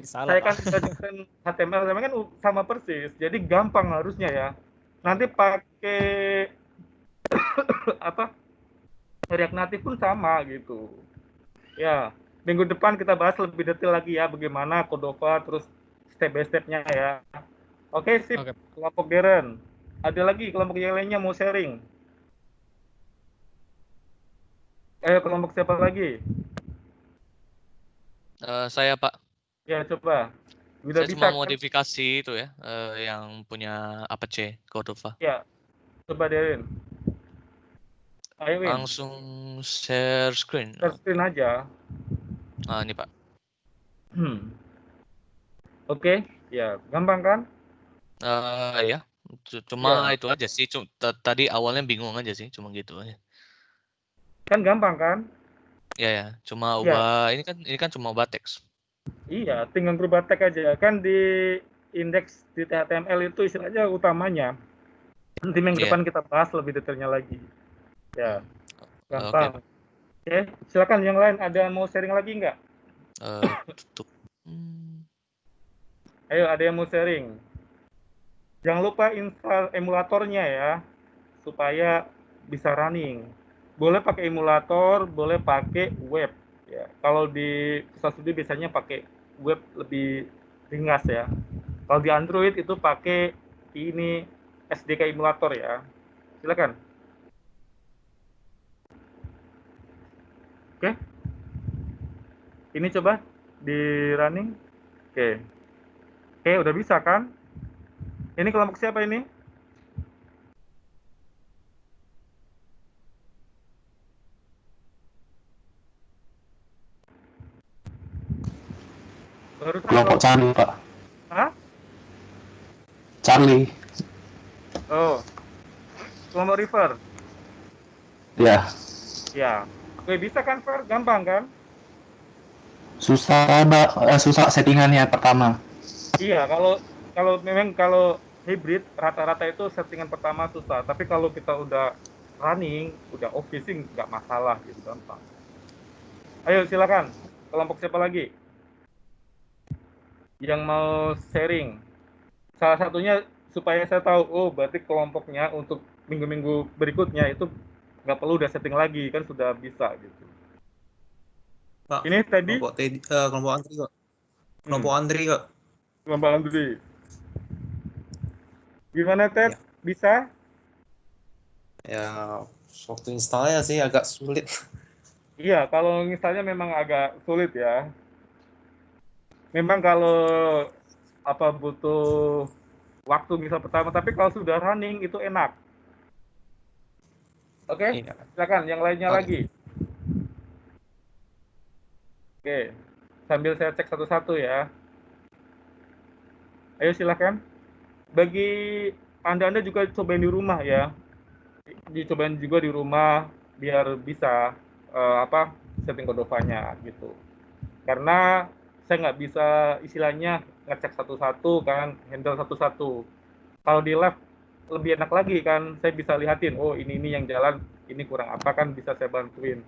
[SPEAKER 2] saya kan HTML kan sama persis. Jadi gampang harusnya ya. Nanti pakai React Native pun sama gitu. Ya, minggu depan kita bahas lebih detail lagi ya bagaimana Cordova terus step by step-nya ya. Oke, sip. Kelompok Darren. Ada lagi kelompok yang lainnya mau sharing? Kelompok siapa lagi?
[SPEAKER 4] Saya, Pak.
[SPEAKER 2] Ya, coba.
[SPEAKER 4] Saya cuma modifikasi itu ya, yang punya Apache Cordova.
[SPEAKER 2] Ya, coba Darren. Ayo, Win.
[SPEAKER 4] Langsung share screen.
[SPEAKER 2] Share screen aja.
[SPEAKER 4] Ini Pak.
[SPEAKER 2] Oke, ya gampang kan?
[SPEAKER 4] Ya, cuma itu aja sih. Tadi awalnya bingung aja sih, cuma gitu aja.
[SPEAKER 2] Kan gampang kan?
[SPEAKER 4] Ya, cuma ubah ini kan cuma ubah teks.
[SPEAKER 2] Iya, tinggal berubah tag aja. Kan di indeks di HTML itu istilahnya utamanya. Nanti minggu depan kita bahas lebih detailnya lagi. Ya, gampang. Oke, silakan yang lain. Ada yang mau sharing lagi nggak? Ayo, ada yang mau sharing. Jangan lupa install emulatornya ya, supaya bisa running. Boleh pakai emulator, boleh pakai web. Ya, kalau di Visual Studio biasanya pakai web lebih ringkas ya. Kalau di Android itu pakai ini SDK emulator ya. Silakan. Oke. Ini coba di running. Oke. Oke, udah bisa kan? Ini kelompok siapa ini? Barusan
[SPEAKER 12] Kelompok Charlie, Pak.
[SPEAKER 2] Hah?
[SPEAKER 12] Charlie.
[SPEAKER 2] Oh. Kelompok River.
[SPEAKER 12] Ya.
[SPEAKER 2] Ya. Oke, bisa kan, Fer? Gampang kan?
[SPEAKER 12] Susah, susah settingannya pertama.
[SPEAKER 2] Iya, kalau hybrid rata-rata itu settingan pertama susah. Tapi kalau kita udah running, udah office nggak masalah gitu, gampang. Ayo silakan. Kelompok siapa lagi? Yang mau sharing. Salah satunya supaya saya tahu, oh berarti kelompoknya untuk minggu-minggu berikutnya itu nggak perlu udah setting lagi, kan sudah bisa gitu.
[SPEAKER 12] Pak,
[SPEAKER 2] Ini tadi
[SPEAKER 12] kelompok Andri kok. Kelompok Andri kok.
[SPEAKER 2] Kelompok Andri. Gimana Ted? Bisa?
[SPEAKER 12] Ya, waktu installnya sih agak sulit.
[SPEAKER 2] Iya, kalau misalnya memang agak sulit ya. Memang kalau butuh waktu misal pertama, tapi kalau sudah running itu enak. Oke, silakan yang lainnya lagi. Oke, sambil saya cek satu-satu ya. Ayo silakan. Bagi Anda juga cobain di rumah ya. Dicobain juga di rumah biar bisa setting Cordova-nya gitu. Karena saya nggak bisa istilahnya ngecek satu-satu kan, handle satu-satu. Kalau di lab lebih enak lagi kan, saya bisa lihatin, oh ini yang jalan, ini kurang apa kan bisa saya bantuin.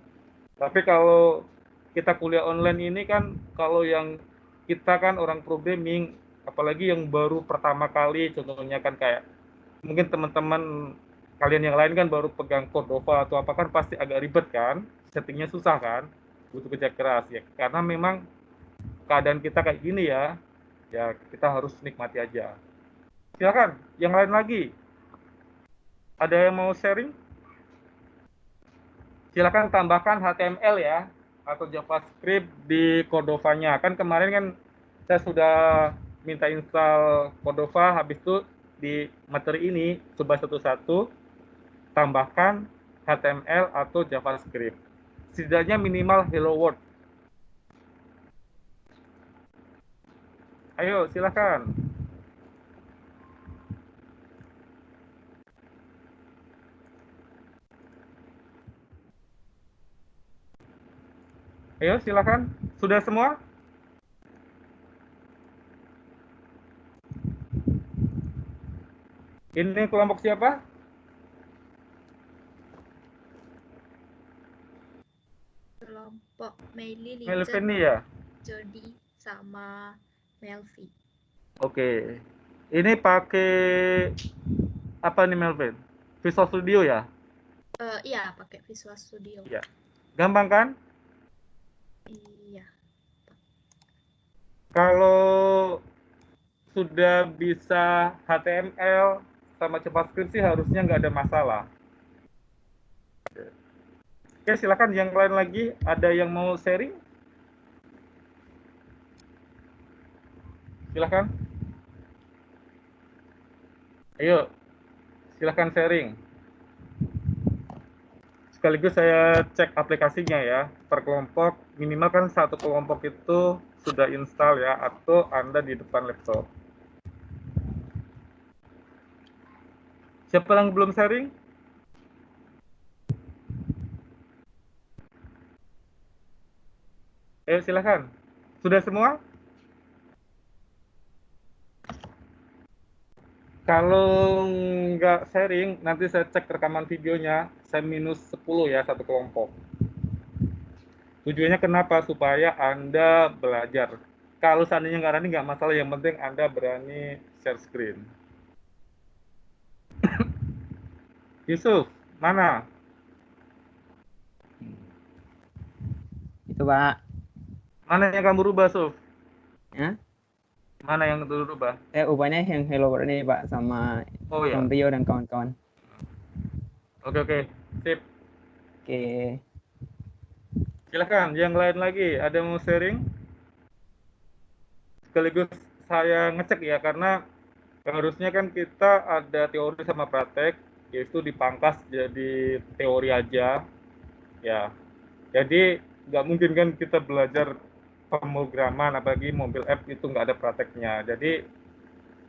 [SPEAKER 2] Tapi kalau kita kuliah online ini kan, kalau yang kita kan orang programming, apalagi yang baru pertama kali, contohnya kan kayak mungkin teman-teman kalian yang lain kan baru pegang Cordova atau apa kan pasti agak ribet kan, settingnya susah kan, butuh kerja keras ya. Karena memang keadaan kita kayak gini ya kita harus nikmati aja. Silakan, yang lain lagi. Ada yang mau sharing? Silakan tambahkan HTML ya atau JavaScript di Cordova-nya. Kan kemarin kan saya sudah minta install Cordova, habis itu di materi ini coba satu-satu tambahkan HTML atau JavaScript. Setidaknya minimal Hello World. Ayo, silakan. Ayo, silakan. Sudah semua? Ini kelompok siapa?
[SPEAKER 11] Kelompok Meili,
[SPEAKER 2] Melvin ya?
[SPEAKER 11] Jody, sama Melvi.
[SPEAKER 2] Oke. Ini pakai apa nih Melvin? Visual Studio ya?
[SPEAKER 11] Iya, pakai Visual Studio.
[SPEAKER 2] Iya. Gampang kan?
[SPEAKER 11] Iya.
[SPEAKER 2] Kalau sudah bisa HTML sama JavaScript sih harusnya nggak ada masalah. Oke, silakan yang lain lagi. Ada yang mau sharing? Silakan. Ayo, silakan sharing. Sekaligus saya cek aplikasinya ya. Per kelompok, minimal kan satu kelompok itu sudah install ya, atau Anda di depan laptop. Siapa yang belum sharing? Ayo silakan. Sudah semua? Kalau nggak sharing, nanti saya cek rekaman videonya, saya minus 10 ya satu kelompok. Tujuannya kenapa? Supaya Anda belajar. Kalau seandainya nggak running, nggak masalah, yang penting Anda berani share screen. Yusuf, mana?
[SPEAKER 6] Itu Pak.
[SPEAKER 2] Mana yang kamu rubah, Suf?
[SPEAKER 6] Ya?
[SPEAKER 2] Mana yang dulu, Pak?
[SPEAKER 6] Ubahnya yang Hello World ini Pak sama
[SPEAKER 2] Oh ya.
[SPEAKER 6] Tom Rio dan kawan-kawan.
[SPEAKER 2] Oke. Sip.
[SPEAKER 6] Oke.
[SPEAKER 2] Silakan, yang lain lagi ada yang mau sharing? Sekaligus saya ngecek ya, karena harusnya kan kita ada teori sama praktek, yaitu dipangkas jadi teori aja. Ya, jadi nggak mungkin kan kita belajar pemrograman, apalagi mobil app itu nggak ada prakteknya. Jadi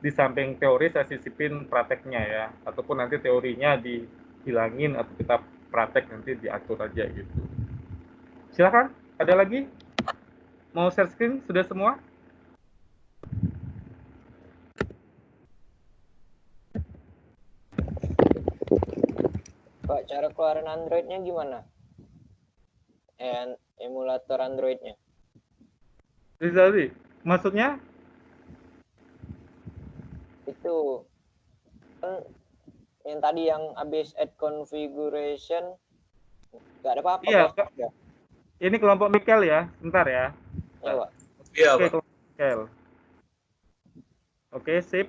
[SPEAKER 2] di samping teori saya sisipin prakteknya ya, ataupun nanti teorinya dihilangin atau kita praktek nanti diatur aja gitu. Silakan, ada lagi? Mau share screen sudah semua?
[SPEAKER 5] Pak, cara keluarin Android-nya gimana? Emulator Android-nya.
[SPEAKER 2] Rizaldi, maksudnya?
[SPEAKER 5] Itu kan yang tadi yang habis add configuration nggak ada apa-apa.
[SPEAKER 2] Iya,
[SPEAKER 5] Pak.
[SPEAKER 2] Ini kelompok Mikel ya, sebentar ya.
[SPEAKER 5] Iya, Pak.
[SPEAKER 2] Iya, Oke, kelompok Mikel. Oke, sip.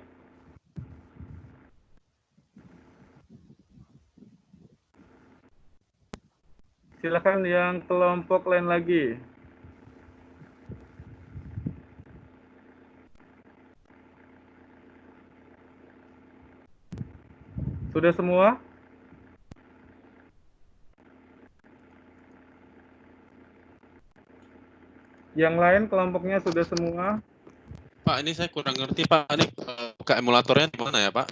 [SPEAKER 2] Silakan yang kelompok lain lagi. Sudah semua? Yang lain kelompoknya sudah semua?
[SPEAKER 15] Pak, ini saya kurang ngerti Pak. Ini buka emulatornya di mana ya Pak?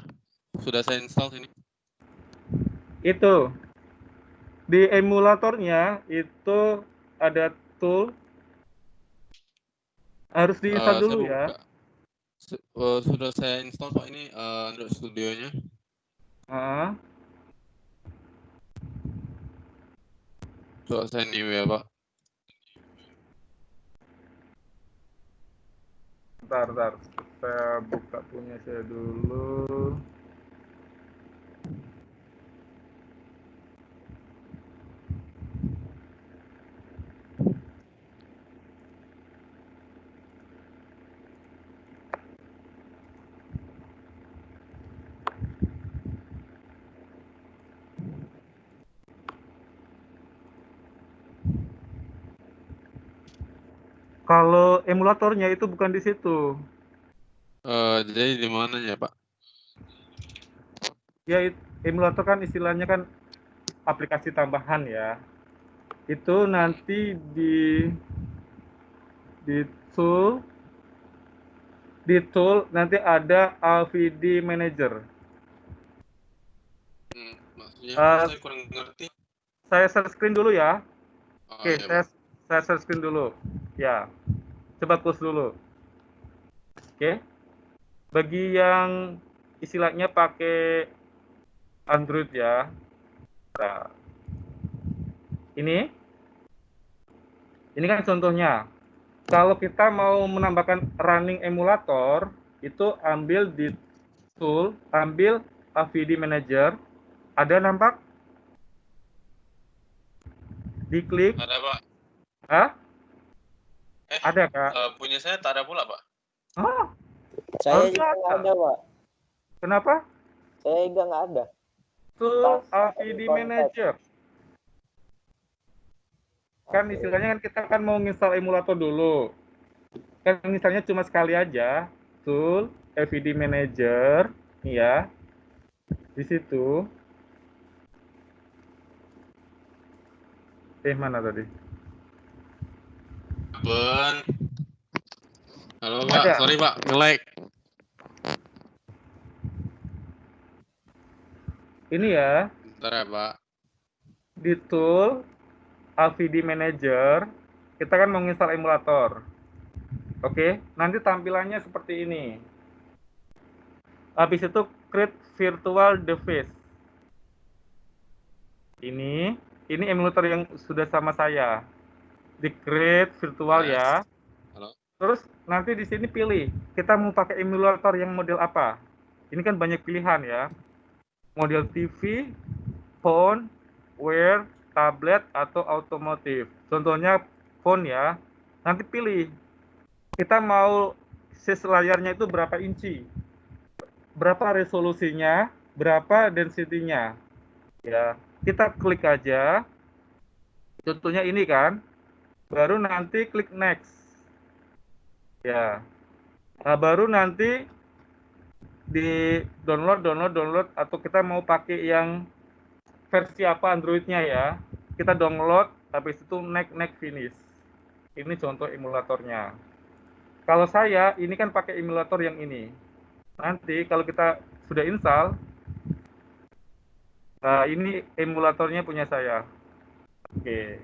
[SPEAKER 15] Sudah saya install sini.
[SPEAKER 2] Itu. Di emulatornya itu ada tool. Harus diinstal dulu ya.
[SPEAKER 15] Sudah saya install Pak ini Android Studio-nya. Coba saya new ya Pak.
[SPEAKER 2] Bentar. Saya buka punya saya dulu. Kalau emulatornya itu bukan di situ.
[SPEAKER 15] Jadi di mananya Pak?
[SPEAKER 2] Ya, emulator kan istilahnya kan aplikasi tambahan ya. Itu nanti di tool nanti ada AVD Manager.
[SPEAKER 15] Maksudnya saya kurang ngerti.
[SPEAKER 2] Saya share screen dulu ya. Oke,
[SPEAKER 15] Iya,
[SPEAKER 2] saya share screen dulu. Ya, coba close dulu. Oke. Bagi yang istilahnya pakai Android ya. Nah, ini kan contohnya. Kalau kita mau menambahkan running emulator, itu ambil di tool, ambil AVD Manager. Ada nampak? Diklik.
[SPEAKER 15] Ada Pak.
[SPEAKER 2] Hah? Ada Kak?
[SPEAKER 15] Punya saya tak ada pula Pak.
[SPEAKER 2] Oh,
[SPEAKER 5] Saya juga nggak ada, Pak.
[SPEAKER 2] Kenapa?
[SPEAKER 5] Saya juga nggak ada.
[SPEAKER 2] Tool AVD Manager. Kan istilahnya kan kita kan mau install emulator dulu. Kan misalnya cuma sekali aja. Tool AVD Manager, nih ya. Di situ. Mana tadi?
[SPEAKER 15] Halo Pak,
[SPEAKER 2] Ada.
[SPEAKER 15] sorry Pak, nge-lag.
[SPEAKER 2] Ini ya.
[SPEAKER 15] Bentar ya Pak.
[SPEAKER 2] Di tool AVD Manager, kita kan mau install emulator. Oke, nanti tampilannya seperti ini. Habis itu create virtual device. Ini emulator yang sudah sama saya. Di create virtual ya.
[SPEAKER 15] Halo.
[SPEAKER 2] Terus nanti di sini pilih, kita mau pakai emulator yang model apa. Ini kan banyak pilihan ya. Model TV, phone, wear, tablet, atau otomotif. Contohnya phone ya. Nanti pilih. Kita mau size layarnya itu berapa inci, berapa resolusinya, berapa density-nya. Ya, kita klik aja. Contohnya ini kan, baru nanti klik next. Ya, nah, baru nanti di download atau kita mau pakai yang versi apa Android-nya ya. Kita download, habis itu next finish. Ini contoh emulatornya. Kalau saya ini kan pakai emulator yang ini. Nanti kalau kita sudah install, ini emulatornya punya saya. Oke.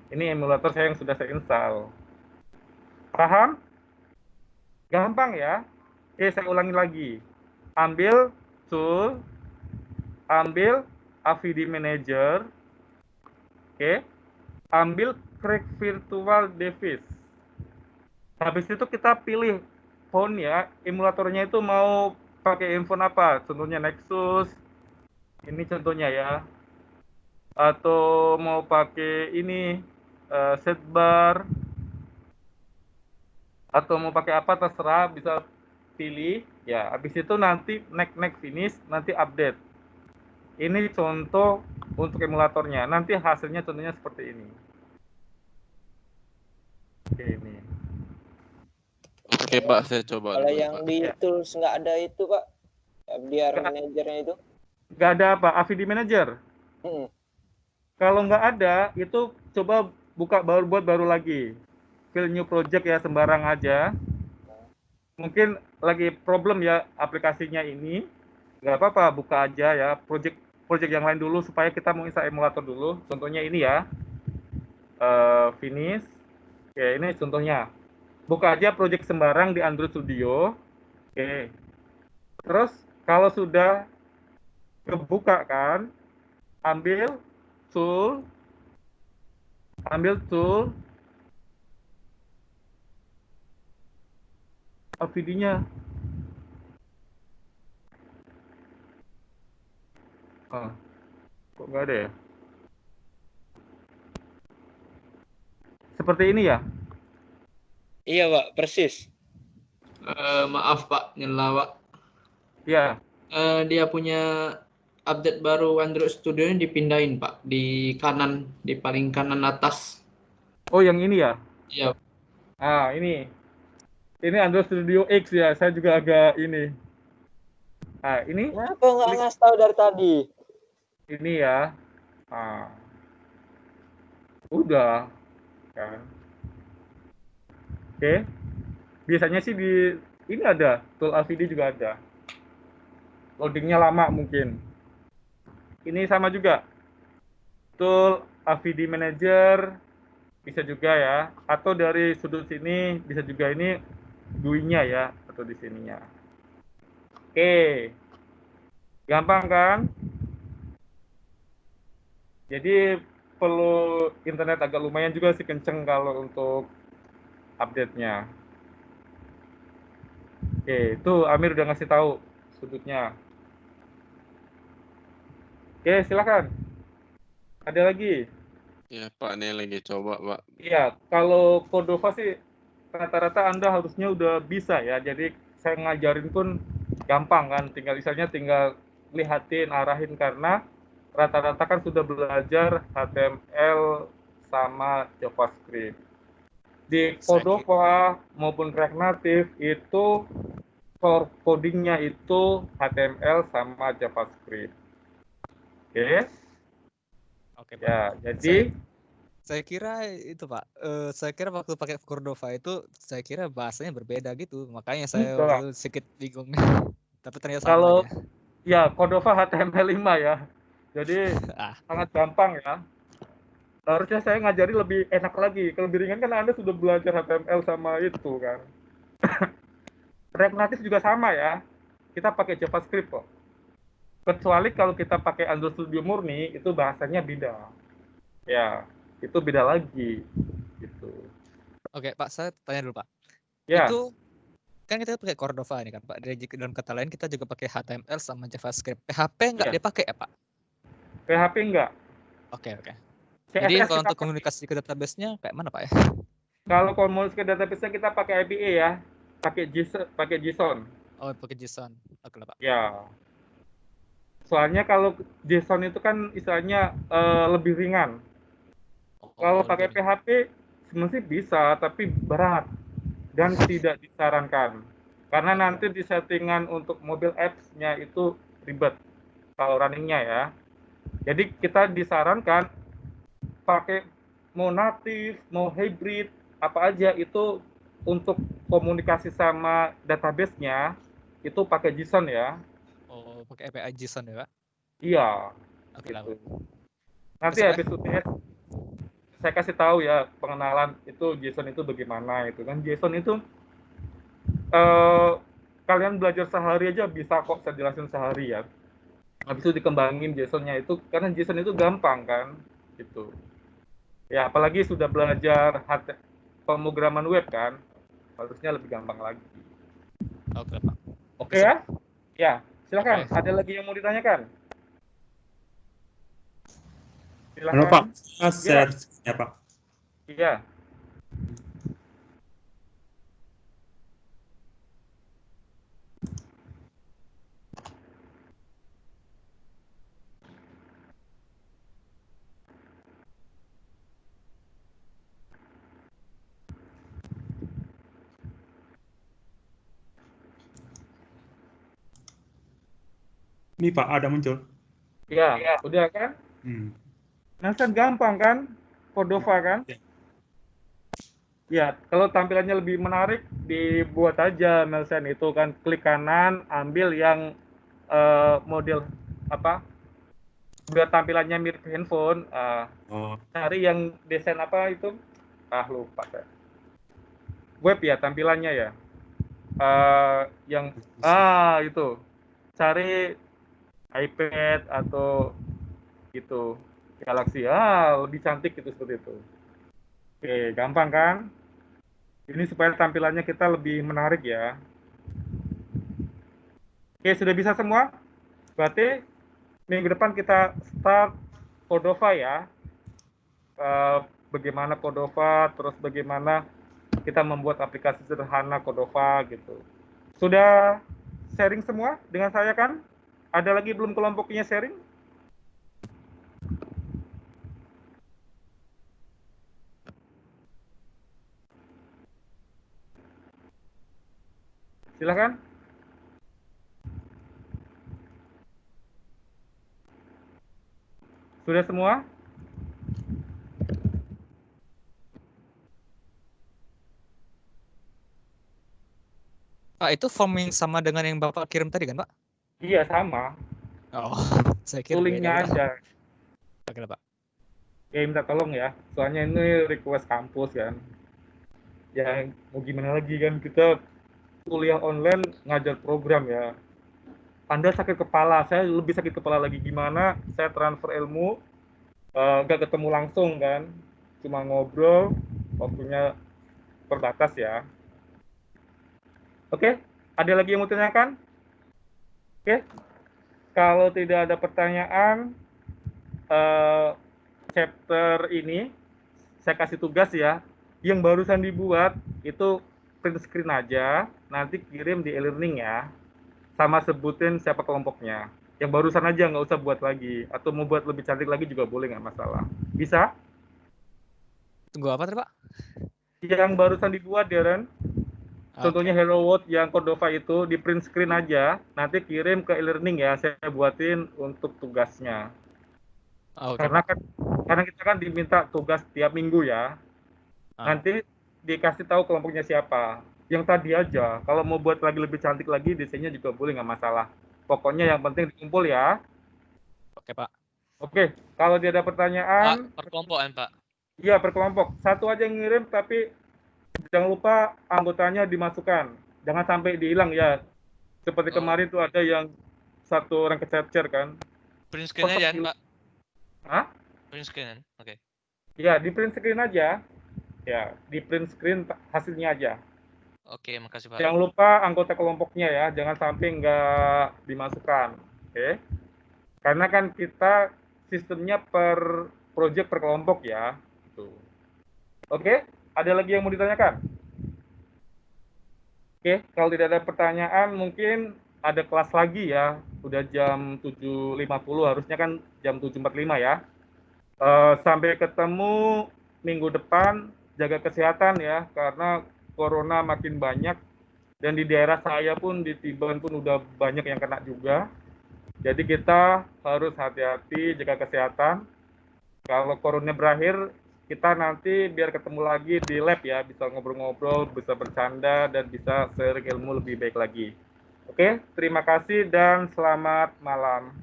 [SPEAKER 2] Ini emulator saya yang sudah saya install. Paham? Gampang ya? Oke, saya ulangi lagi. Ambil tool, ambil AVD Manager. Oke. Ambil Create Virtual Device. Habis itu kita pilih phone ya, emulatornya itu mau pakai handphone apa? Contohnya Nexus. Ini contohnya ya. Atau mau pakai ini Setbar. Atau mau pakai apa terserah, bisa pilih ya. Habis itu nanti next finish, nanti update. Ini contoh untuk emulatornya. Nanti hasilnya contohnya seperti ini. Oke, ini.
[SPEAKER 15] Oke Pak, saya coba.
[SPEAKER 5] Kalau
[SPEAKER 15] dulu,
[SPEAKER 5] yang
[SPEAKER 15] Pak.
[SPEAKER 5] di tools nggak ada itu Pak, FDR manajernya itu.
[SPEAKER 2] Nggak ada apa? AVD Manager? Kalau nggak ada, itu coba buat baru lagi. Fill new project ya, sembarang aja. Mungkin lagi problem ya aplikasinya ini. Nggak apa-apa, buka aja ya. Project yang lain dulu supaya kita mau install emulator dulu. Contohnya ini ya. Finish. Oke, ini contohnya. Buka aja project sembarang di Android Studio. Oke. Terus kalau sudah kebuka kan, ambil tool, AVD-nya. Kok nggak ada ya? Seperti ini ya?
[SPEAKER 5] Iya Pak, persis.
[SPEAKER 16] Maaf Pak, nyela Pak.
[SPEAKER 2] Ya.
[SPEAKER 16] Dia punya update baru Android Studio ini dipindahin Pak, di kanan, di paling kanan atas.
[SPEAKER 2] Oh, yang ini ya?
[SPEAKER 16] Iya.
[SPEAKER 2] Ini. Ini Android Studio X ya, saya juga agak ini. Ini.
[SPEAKER 5] Kenapa nggak ngasih tahu dari tadi?
[SPEAKER 2] Ini ya. Udah. Kan. Oke. Biasanya sih di ini ada, tool AVD juga ada. Loadingnya lama mungkin. Ini sama juga. Tool AVD Manager bisa juga ya. Atau dari sudut sini bisa juga ini GUI-nya ya, atau di sininya. Oke. Gampang kan? Jadi perlu internet agak lumayan juga sih kenceng kalau untuk update-nya. Oke, itu Amir udah ngasih tahu sudutnya. Oke, silakan. Ada lagi?
[SPEAKER 15] Ya Pak, ini lagi coba Pak.
[SPEAKER 2] Iya, kalau Cordova sih rata-rata Anda harusnya udah bisa ya. Jadi saya ngajarin pun gampang kan. Tinggal lihatin, arahin karena rata-rata kan sudah belajar HTML sama JavaScript. Di Cordova maupun React Native itu core codingnya itu HTML sama JavaScript. Oke. Ya, jadi
[SPEAKER 3] saya kira itu Pak, saya kira waktu pakai Cordova itu saya kira bahasanya berbeda gitu, makanya saya waktu sedikit bingung. Tapi ternyata
[SPEAKER 2] kalau
[SPEAKER 3] sama aja.
[SPEAKER 2] Ya Cordova HTML5 ya, jadi sangat gampang ya. Harusnya saya ngajari lebih enak lagi, kalau lebih ringan kan Anda sudah belajar HTML sama itu kan. React Native juga sama ya, kita pakai JavaScript kok. Kecuali kalau kita pakai Android Studio murni, itu bahasanya beda. Ya, itu beda lagi. Gitu.
[SPEAKER 3] Oke, Pak, saya tanya dulu, Pak.
[SPEAKER 2] Ya.
[SPEAKER 3] Itu kan kita pakai Cordova ini kan, Pak. Dalam kata lain kita juga pakai HTML sama JavaScript. PHP nggak dipakai ya, Pak?
[SPEAKER 2] PHP nggak.
[SPEAKER 3] Oke.
[SPEAKER 2] CSS
[SPEAKER 3] Jadi kalau untuk komunikasi ke database-nya kayak mana, Pak ya?
[SPEAKER 2] Kalau komunikasi ke database-nya kita pakai IPA ya. pakai JSON.
[SPEAKER 3] Oh, pakai JSON. Oke lah, Pak.
[SPEAKER 2] Ya. Soalnya kalau JSON itu kan istilahnya lebih ringan. Kalau pakai PHP sebenarnya bisa, tapi berat dan tidak disarankan. Karena nanti di settingan untuk mobile apps-nya itu ribet kalau runningnya ya. Jadi kita disarankan pakai mau native, mau hybrid, apa aja itu untuk komunikasi sama database-nya itu pakai JSON ya.
[SPEAKER 3] Oh, pakai API JSON ya, Pak?
[SPEAKER 2] Iya.
[SPEAKER 3] Oke lah,
[SPEAKER 2] Gitu.
[SPEAKER 3] Pak.
[SPEAKER 2] Nanti habis UTS saya kasih tahu ya pengenalan itu JSON itu bagaimana itu kan. JSON itu kalian belajar sehari aja bisa kok saya jelasin sehari ya. Habis itu dikembangin JSON-nya itu karena JSON itu gampang kan gitu. Ya apalagi sudah belajar pemrograman web kan, harusnya lebih gampang lagi.
[SPEAKER 3] Oke Pak.
[SPEAKER 2] Oke ya? Ya, silakan. Ada lagi yang mau ditanyakan? Silakan.
[SPEAKER 7] Halo Pak, share ya Pak.
[SPEAKER 2] Iya.
[SPEAKER 7] Ini Pak, ada muncul.
[SPEAKER 2] Ya, udah kan? Nelson gampang kan? Cordova kan? Ya, kalau tampilannya lebih menarik, dibuat aja Nelson itu kan klik kanan, ambil yang model apa? Biar tampilannya mirip handphone. Cari yang desain apa itu? Lupa saya. Web ya tampilannya ya. Yang itu. Cari iPad atau gitu. Galaxy lebih cantik gitu seperti itu. Oke, gampang kan? Ini supaya tampilannya kita lebih menarik ya. Oke, sudah bisa semua? Berarti minggu depan kita start Cordova ya. Bagaimana Cordova, terus bagaimana kita membuat aplikasi sederhana Cordova gitu. Sudah sharing semua dengan saya kan? Ada lagi belum kelompoknya sharing? Silakan. Sudah semua?
[SPEAKER 3] Pak, itu form yang sama dengan yang Bapak kirim tadi kan, Pak?
[SPEAKER 2] Iya, sama.
[SPEAKER 3] Oh, saya kira
[SPEAKER 2] Toolingnya
[SPEAKER 3] beda,
[SPEAKER 2] aja.
[SPEAKER 3] Oke, Pak.
[SPEAKER 2] Ya, minta tolong ya. Soalnya ini request kampus kan. Ya, mau gimana lagi kan, kita kuliah online ngajar program ya. Anda sakit kepala, saya lebih sakit kepala lagi. Gimana saya transfer ilmu, nggak ketemu langsung kan. Cuma ngobrol, waktunya terbatas ya. Oke, ada lagi yang mau tanyakan? Oke, kalau tidak ada pertanyaan, chapter ini saya kasih tugas ya. Yang barusan dibuat itu print screen aja, nanti kirim di e-learning ya. Sama sebutin siapa kelompoknya. Yang barusan aja, nggak usah buat lagi. Atau mau buat lebih cantik lagi juga boleh, nggak masalah. Bisa?
[SPEAKER 3] Tunggu apa tadi, Pak?
[SPEAKER 2] Yang barusan dibuat, Darren. Contohnya Hello World yang Cordova itu di print screen aja, nanti kirim ke e-learning ya, saya buatin untuk tugasnya. Karena kita kan diminta tugas tiap minggu ya. Nanti dikasih tahu kelompoknya siapa. Yang tadi aja, kalau mau buat lagi lebih cantik lagi, desainnya juga boleh, nggak masalah. Pokoknya yang penting dikumpul ya.
[SPEAKER 3] Oke, Pak.
[SPEAKER 2] Oke, kalau dia ada pertanyaan.
[SPEAKER 4] Pak, perkelompokan, Pak.
[SPEAKER 2] Iya, per kelompok. Satu aja yang ngirim, tapi jangan lupa anggotanya dimasukkan. Jangan sampai dihilang ya. Seperti kemarin tuh ada yang satu orang kececer kan.
[SPEAKER 4] Print screen aja, Pak.
[SPEAKER 2] Hah?
[SPEAKER 4] Print screen, oke.
[SPEAKER 2] Ya, di print screen aja. Ya, di print screen hasilnya aja.
[SPEAKER 4] Oke, makasih Pak.
[SPEAKER 2] Jangan lupa anggota kelompoknya ya, jangan sampai nggak dimasukkan. Oke? Karena kan kita sistemnya per project per kelompok ya. Gitu. Oke? Ada lagi yang mau ditanyakan? Oke, kalau tidak ada pertanyaan mungkin ada kelas lagi ya. Udah jam 7.50, harusnya kan jam 7.45 ya. Sampai ketemu minggu depan, jaga kesehatan ya, karena corona makin banyak. Dan di daerah saya pun, di Tiban pun udah banyak yang kena juga. Jadi kita harus hati-hati, jaga kesehatan. Kalau corona berakhir, kita nanti biar ketemu lagi di lab ya, bisa ngobrol-ngobrol, bisa bercanda, dan bisa sharing ilmu lebih baik lagi. Oke, terima kasih dan selamat malam.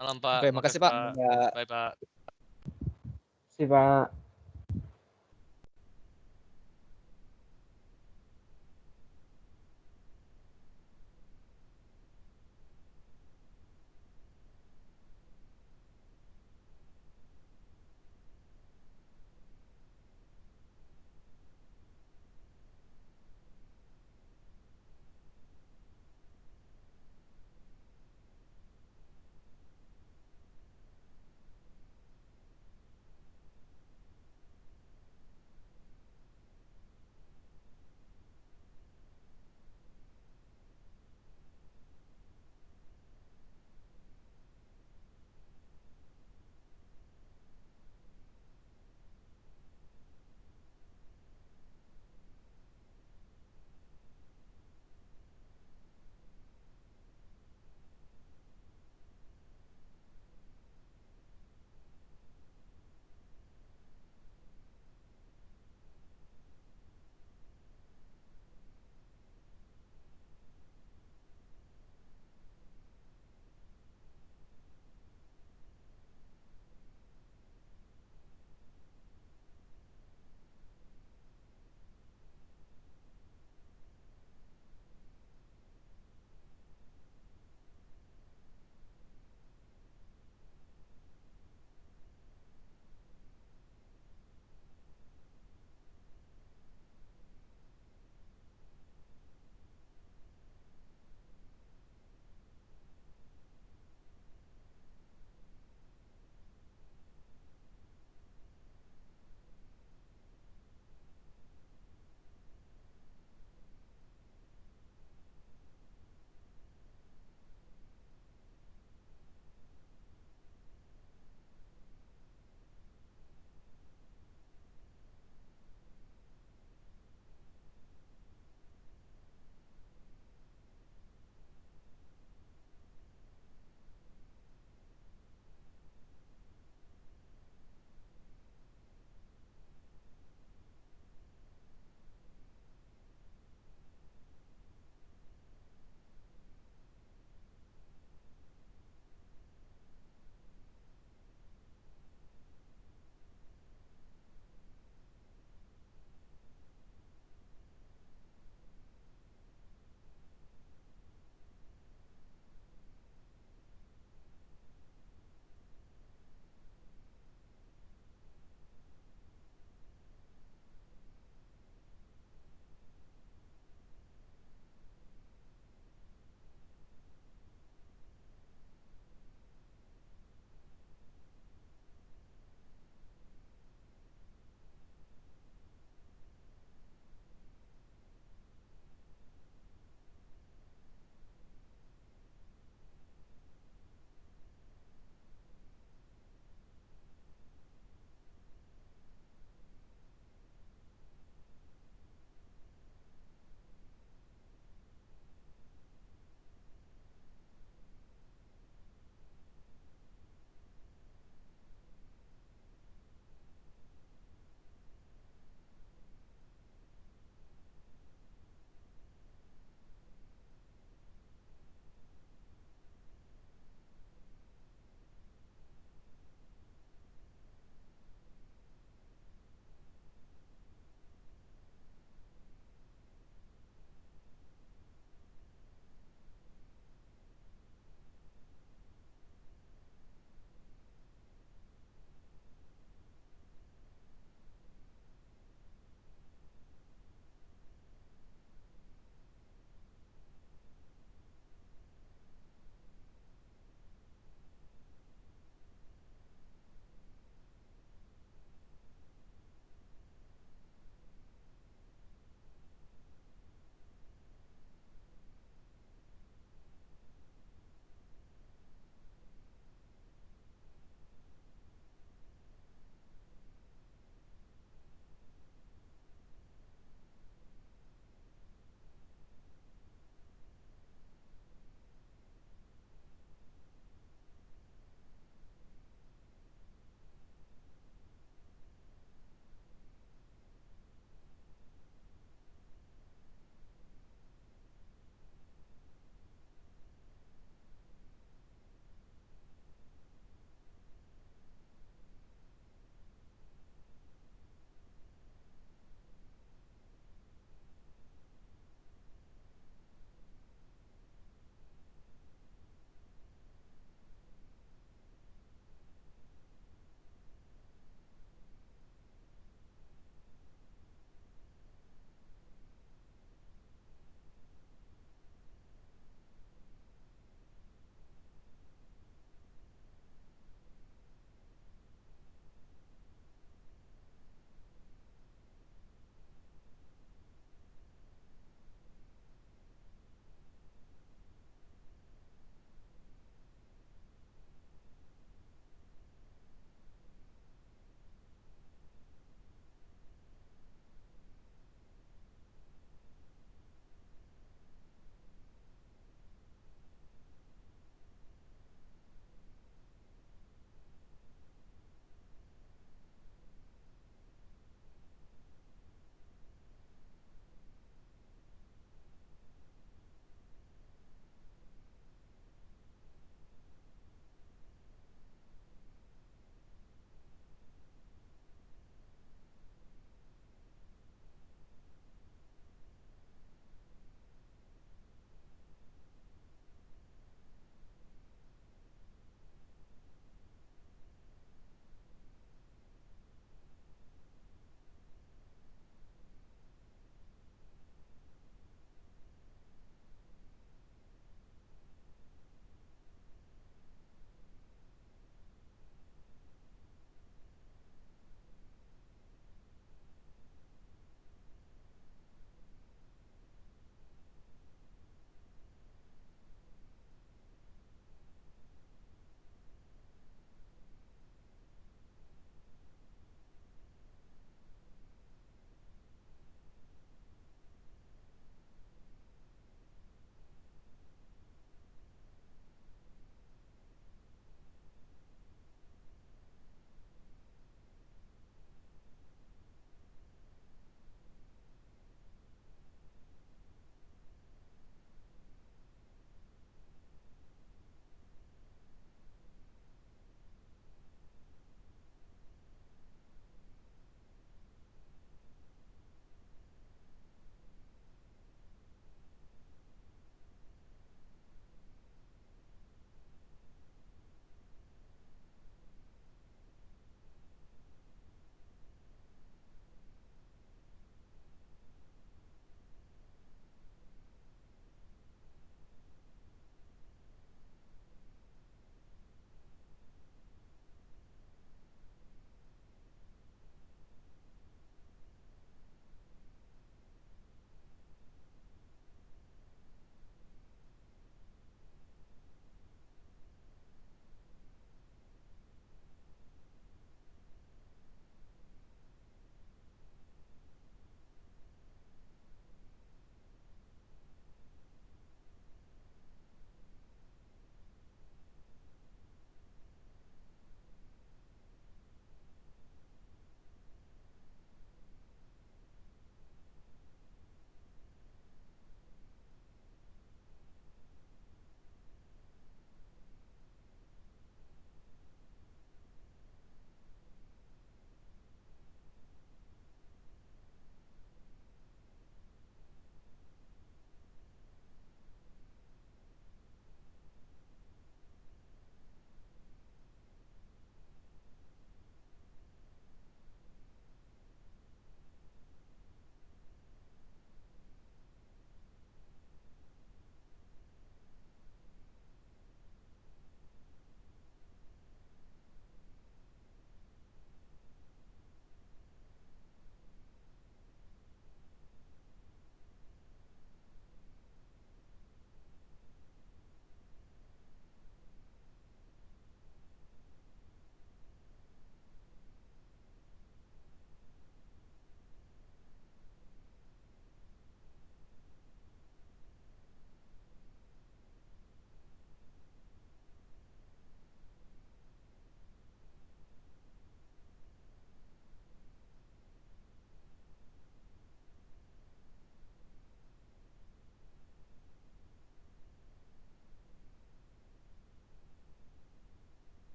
[SPEAKER 4] Malam Pak.
[SPEAKER 3] Oke, makasih Pak.
[SPEAKER 4] Bye Pak.
[SPEAKER 6] Terima kasih Pak.